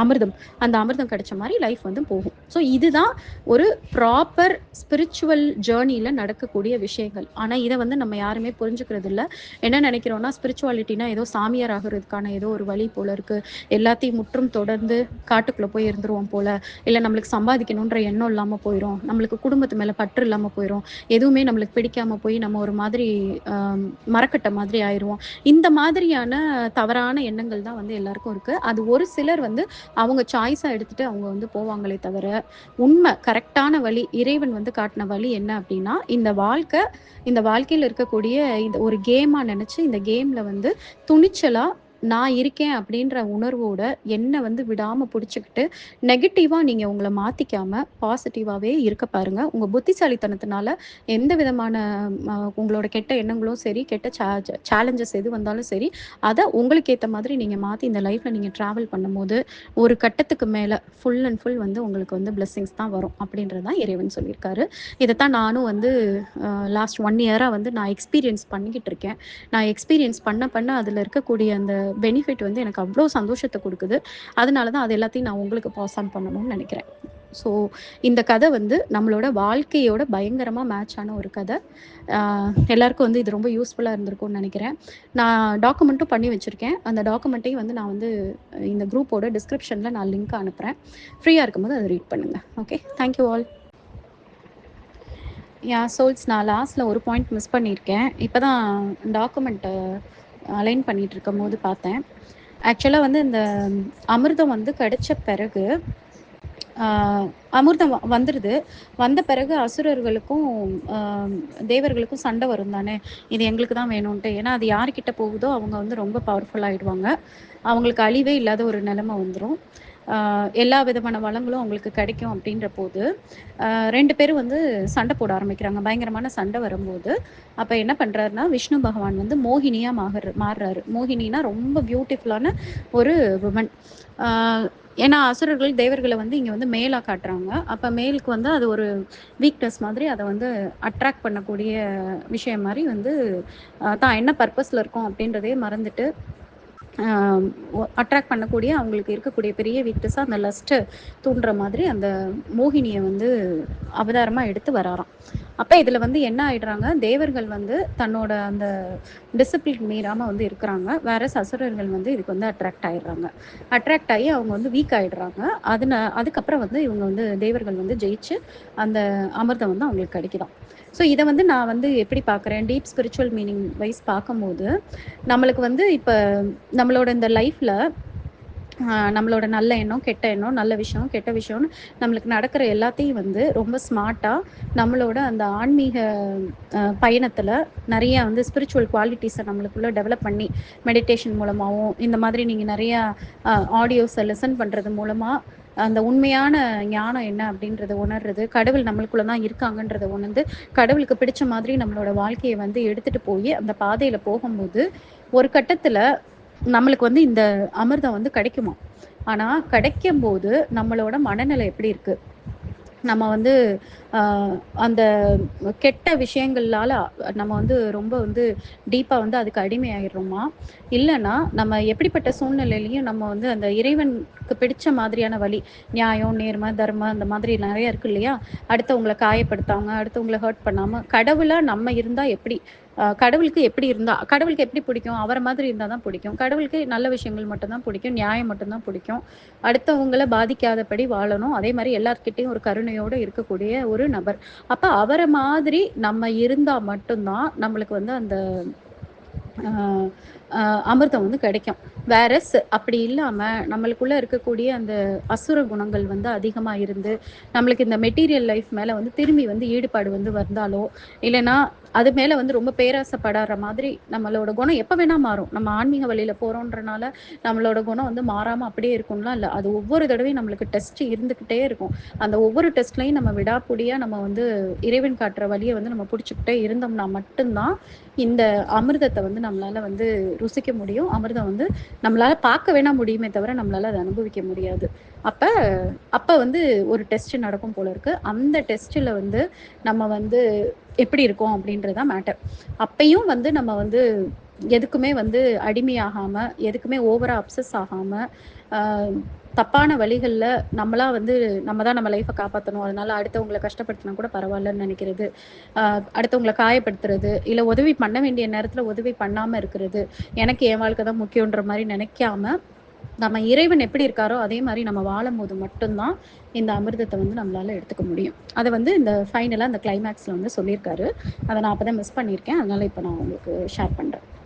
அமிர்தம். அந்த அமிர்தம் கிடைச்ச மாரி லைஃப் வந்து போகும். ஸோ இதுதான் ஒரு ப்ராப்பர் ஸ்பிரிச்சுவல் ஜர்னில நடக்கக்கூடிய விஷயங்கள். ஆனா இத வந்து நம்ம யாருமே புரிஞ்சுக்கிறது இல்ல. என்ன நெனைக்கிறோம்னா, ஸ்பிரிச்சுவாலிட்டினா ஏதோ சாமியார் ஆகுறதுக்கான ஏதோ ஒரு வழி போல இருக்கு. எல்லாத்தையும் முற்றும் தொடர்ந்து காட்டுக்குள்ள போய் இருந்துருவோம் போல. இல்ல நம்மளுக்கு சம்பாதிக்கணுன்ற எண்ணம் இல்லாம போயிரும். நம்மளுக்கு குடும்பத்து மேல பற்று இல்லாம போயிரும். எதுவுமே நம்மளுக்கு பிடிக்காம கிடைக்காம போய் நம்ம ஒரு மாதிரி அ மரக்கட்ட மாதிரி ஆயிருவோம். இந்த மாதிரியான தவறான எண்ணங்கள் தான் வந்து எல்லாருக்கும் இருக்கு. அது ஒரு சிலர் வந்து அவங்க சாய்ஸா எடுத்துட்டு அவங்க வந்து போவாங்களே தவிர, உண்ம கரெக்ட்டான வழி, இறைவன் வந்து காட்டுன வழி என்ன அப்டின்னா, இந்த வாழ்க்கையில இருக்கக்கூடிய இந்த ஒரு கேமா நெனச்சு, இந்த கேம்ல வந்து துணிச்சலா நான் இருக்கேன் அப்டின்ற உணர்வோட என்ன வந்து விடாம புடிச்சுக்கிட்டு, நெகட்டிவா நீங்க உங்கள மாத்திக்காம, பாசிட்டிவாவே இருக்க பாருங்க. உங்க புத்திசாலித்தனத்தினால எந்த விதமான உங்களோட கெட்ட எண்ணங்களும் சரி, கெட்ட சேலஞ்சஸ் எது வந்தாலும் சரி, அத உங்களுக்கு ஏத்த மாதிரி நீங்க மாத்தி இந்த லைஃப்ல நீங்க டிராவல் பண்ணும்போது, ஒரு கட்டத்துக்கு மேல ஃபுல் அண்ட் ஃபுல் வந்து உங்களுக்கு வந்து பிளெஸ்ஸிங்ஸ் தான் வரும். அப்டின்றது தான் இறைவன் சொல்லியிருக்காரு. இதத்தான் நானும் வந்து லாஸ்ட் 1 இயரா வந்து நான் எக்ஸ்பீரியன்ஸ் பண்ணிக்கிட்டு இருக்கேன். நான் எக்ஸ்பீரியன்ஸ் பண்ண அதில இருக்கக்கூடிய அந்த பெனிஃபிட் வந்து எனக்கு அவ்ளோ சந்தோஷத்த குடுக்குது. அதனால தான் அது எல்லாத்தையும் நான் உங்களுக்கு பாஸ் ஆன் பண்ணணும்னு நெனைக்கிறேன். ஸோ இந்த கத வந்து நம்மளோட வாழ்க்கையோட பயங்கரமா மேட்ச் ஆன ஒரு கத. அ எல்லாருக்கும் வந்து இது ரொம்ப யூஸ்ஃபுல்லா இருந்திருக்கும்னு நெனைக்கிறேன். நான் டாக்குமெண்ட்டும் பண்ணி வச்சிருக்கேன். அந்த டாக்குமெண்ட்டையும் வந்து நான் வந்து இந்த குரூப்போட டிஸ்கிரிப்ஷன்ல நான் லிங்க் அனுப்புறேன். ஃப்ரீயா இருக்கும்போது அத ரீட் பண்ணுங்க. ஓகே. Thank you all. சோல்ஸ் நான் லாஸ்ட்ல ஒரு பாயிண்ட் மிஸ் பண்ணியிருக்கேன். இப்ப தான் டாக்குமெண்ட்ட அலைன் பண்ணிட்டு இருக்கும்போது பார்த்தேன். ஆக்சுவலா வந்து இந்த அமிர்தம் வந்து கிடைச்ச பிறகு, ஆ அமிர்தம் வந்துருது. வந்த பிறகு அசுரர்களுக்கும், அ தேவர்களுக்கும் சண்டை வரும் தானே! இது எங்களுக்கு தான் வேணுன்ட்டு. ஏன்னா, அது யார்கிட்ட போகுதோ அவங்க வந்து ரொம்ப பவர்ஃபுல் ஆயிடுவாங்க. அவங்களுக்கு அழிவே இல்லாத ஒரு நிலைமை வந்துரும். எல்லா விதமான வளங்களும் அவங்களுக்கு கிடைக்கும் அப்படின்றபோது, 2 பேரும் வந்து சண்டை போட ஆரம்பிக்கிறாங்க. பயங்கரமான சண்டை வரும்போது, அப்ப என்ன பண்றாருன்னா, விஷ்ணு பகவான் வந்து மோகினியா மாறுறாரு. மோகினினா ரொம்ப பியூட்டிஃபுல்லான ஒரு வுமன். ஆ ஏன்னா அசுரர்கள், தேவர்கள வந்து இங்க வந்து மேலா காட்டுறாங்க. அப்ப மேலுக்கு வந்து அது ஒரு வீக்னஸ் மாதிரி அத வந்து அட்ராக்ட் பண்ணக்கூடிய விஷயம் மாரி வந்து, தான் என்ன பர்ப்பஸ்ல இருக்கோம் அப்படின்றதையே மறந்துட்டு, அ அட்ராக்ட் பண்ணக்கூடிய அவங்களுக்கு இருக்கக்கூடிய பெரிய வீக்னஸா அந்த லஸ்ட்ட தூண்டுற மாதிரி அந்த மோகினிய வந்து அவதாரமா எடுத்து வராராம். அப்ப இதுல வந்து என்ன ஆயிடுறாங்க, தேவர்கள் வந்து தன்னோட அந்த டிசிப்ளின் மீறாம வந்து இருக்கிறாங்க. அசுரர்கள் வந்து இதுக்கு வந்து அட்ராக்ட் ஆயிடுறாங்க. அட்ராக்ட் ஆகி அவங்க வந்து வீக் ஆயிடுறாங்க. அதுக்கப்புறம் வந்து இவங்க வந்து தேவர்கள் வந்து ஜெயிச்சு அந்த அமிர்தம் வந்து அவங்களுக்கு கிடைக்குதாம். ஸோ இத வந்து நான் வந்து எப்படி பார்க்குறேன், டீப் ஸ்பிரிச்சுவல் மீனிங் வைஸ் பார்க்கும்போது, நம்மளுக்கு வந்து இப்ப நம்மளோட இந்த லைஃப்ல நம்மளோட நல்ல எண்ணம், கெட்ட எண்ணம், நல்ல விஷயம், கெட்ட விஷயம்னு நம்மளுக்கு நடக்கிற எல்லாத்தையும் வந்து ரொம்ப ஸ்மார்ட்டா நம்மளோட அந்த ஆன்மீக பயணத்துல நெறைய வந்து ஸ்பிரிச்சுவல் குவாலிட்டிஸ நம்மளுக்குள்ள டெவலப் பண்ணி, மெடிடேஷன் மூலமாவும், இந்த மாதிரி நீங்க நெறையா ஆடியோஸ லிசன் பண்றது மூலமா, அந்த உண்மையான ஞானம் என்ன அப்படின்றத உணர்றது, கடவுள் நம்மளுக்குள்ள தான் இருக்காங்கன்றத உணர்ந்து, கடவுளுக்கு பிடிச்ச மாதிரி நம்மளோட வாழ்க்கைய வந்து எடுத்துட்டு போயி, அந்த பாதையில போகும்போது, ஒரு கட்டத்துல நம்மளுக்கு வந்து இந்த அமிர்தம் வந்து கிடைக்குமாம். ஆனா கிடைக்கும்போது நம்மளோட மனநிலை எப்படி இருக்கு? நம்ம வந்து அ அந்த கெட்ட விஷயங்களால நம்ம வந்து ரொம்ப வந்து டீப்பா வந்து அதுக்கு அடிமையாயிடுறோமா? இல்லன்னா, நம்ம எப்படிப்பட்ட சூழ்நிலையிலயும் நம்ம வந்து அந்த இறைவனுக்கு பிடிச்ச மாதிரியான வழி, நியாயம், நேர்மை, தர்மம் அந்த மாதிரி நெறைய இருக்கு இல்லையா? அடுத்தவங்கள காயப்படுத்தாம, அடுத்தவங்கள ஹர்ட் பண்ணாம, கடவுளா நம்ம இருந்தா எப்படி? கடவுளுக்கு எப்படி பிடிக்கும்? அவர மாதிரி இருந்தா தான் பிடிக்கும். கடவுளுக்கு நல்ல விஷயங்கள் மட்டும் தான் பிடிக்கும். நியாயம் மட்டும் தான் பிடிக்கும். அடுத்தவங்கள பாதிக்காதபடி வாழணும். அதே மாரி எல்லார்கிட்டயும் ஒரு கருணையோட இருக்கக்கூடிய ஒரு நபர். அப்ப அவர மாதிரி நம்ம இருந்தா மட்டும் தான் நம்மளுக்கு வந்து அந்த அ அ அமிர்தம் வந்து கிடைக்கும். அப்படி இல்லாம நம்மளுக்குள்ள இருக்கக்கூடிய அந்த அசுர குணங்கள் வந்து அதிகமா இருந்து, நம்மளுக்கு இந்த மெட்டீரியல் லைஃப் மேல வந்து திரும்பி வந்து ஈடுபாடு வந்து வந்தாலோ, இல்லன்னா அது மேல வந்து ரொம்ப பேராசைப்படாத மாதிரி நம்மளோட குணம் எப்ப வேணா மாறும். நம்ம ஆன்மீக வழியில போறோன்றனால நம்மளோட குணம் வந்து மாறாம அப்படியே இருக்கும்லாம் இல்ல. அது ஒவ்வொரு தடவையும் நம்மளுக்கு டெஸ்ட் இருந்துகிட்டே இருக்கும். அந்த ஒவ்வொரு டெஸ்ட்லயும் நம்ம விடாப்பிடியா நம்ம வந்து இறைவன் காட்டுற வழிய வந்து நம்ம புடிச்சுக்கிட்டே இருந்தோம்னா மட்டும் தான், இந்த அமிர்தத்த வந்து நம்மளால வந்து ருசிக்க முடியும். அமிர்தம் வந்து நம்மளால பார்க்க வேணா முடியுமே தவிர, நம்மளால அத அனுபவிக்க முடியாது. அப்ப அப்ப வந்து ஒரு டெஸ்ட் நடக்கும் போல இருக்கு. அந்த டெஸ்ட்ல வந்து நம்ம வந்து எப்படி இருக்கோம் அப்படின்றது தான் மேட்டர். அப்பயும் வந்து நம்ம வந்து எதுக்குமே வந்து அடிமையாகாம, எதுக்குமே ஓவரா அப்சஸ் ஆகாம, அ தப்பான வழிகள்ல நம்மளா வந்து நம்ம தான் நம்ம லைஃப்ப காப்பாத்தணும். அதனால அடுத்தவங்கள கஷ்டப்படுத்தினா கூட பரவாயில்லன்னு நெனைக்கிறது. அடுத்தவங்கள காயப்படுத்துறது, இல்ல உதவி பண்ண வேண்டிய நேரத்துல உதவி பண்ணாம இருக்கிறது. எனக்கு என் வாழ்க்கை தான் முக்கியன்ற மாரி நெனைக்காம, நம்ம இறைவன் எப்படி இருக்காரோ, அதே மாரி நம்ம வாழும்போது மட்டும் தான், இந்த அமிர்தத்த வந்து நம்மளால எடுத்துக்க முடியும். அத வந்து இந்த ஃபைனலா அந்த கிளைமாக்ஸ்ல வந்து சொல்லியிருக்காரு. அத நான் அப்ப தான் மிஸ் பண்ணியிருக்கேன். அதனால இப்ப நான் உங்களுக்கு ஷேர் பண்றேன்.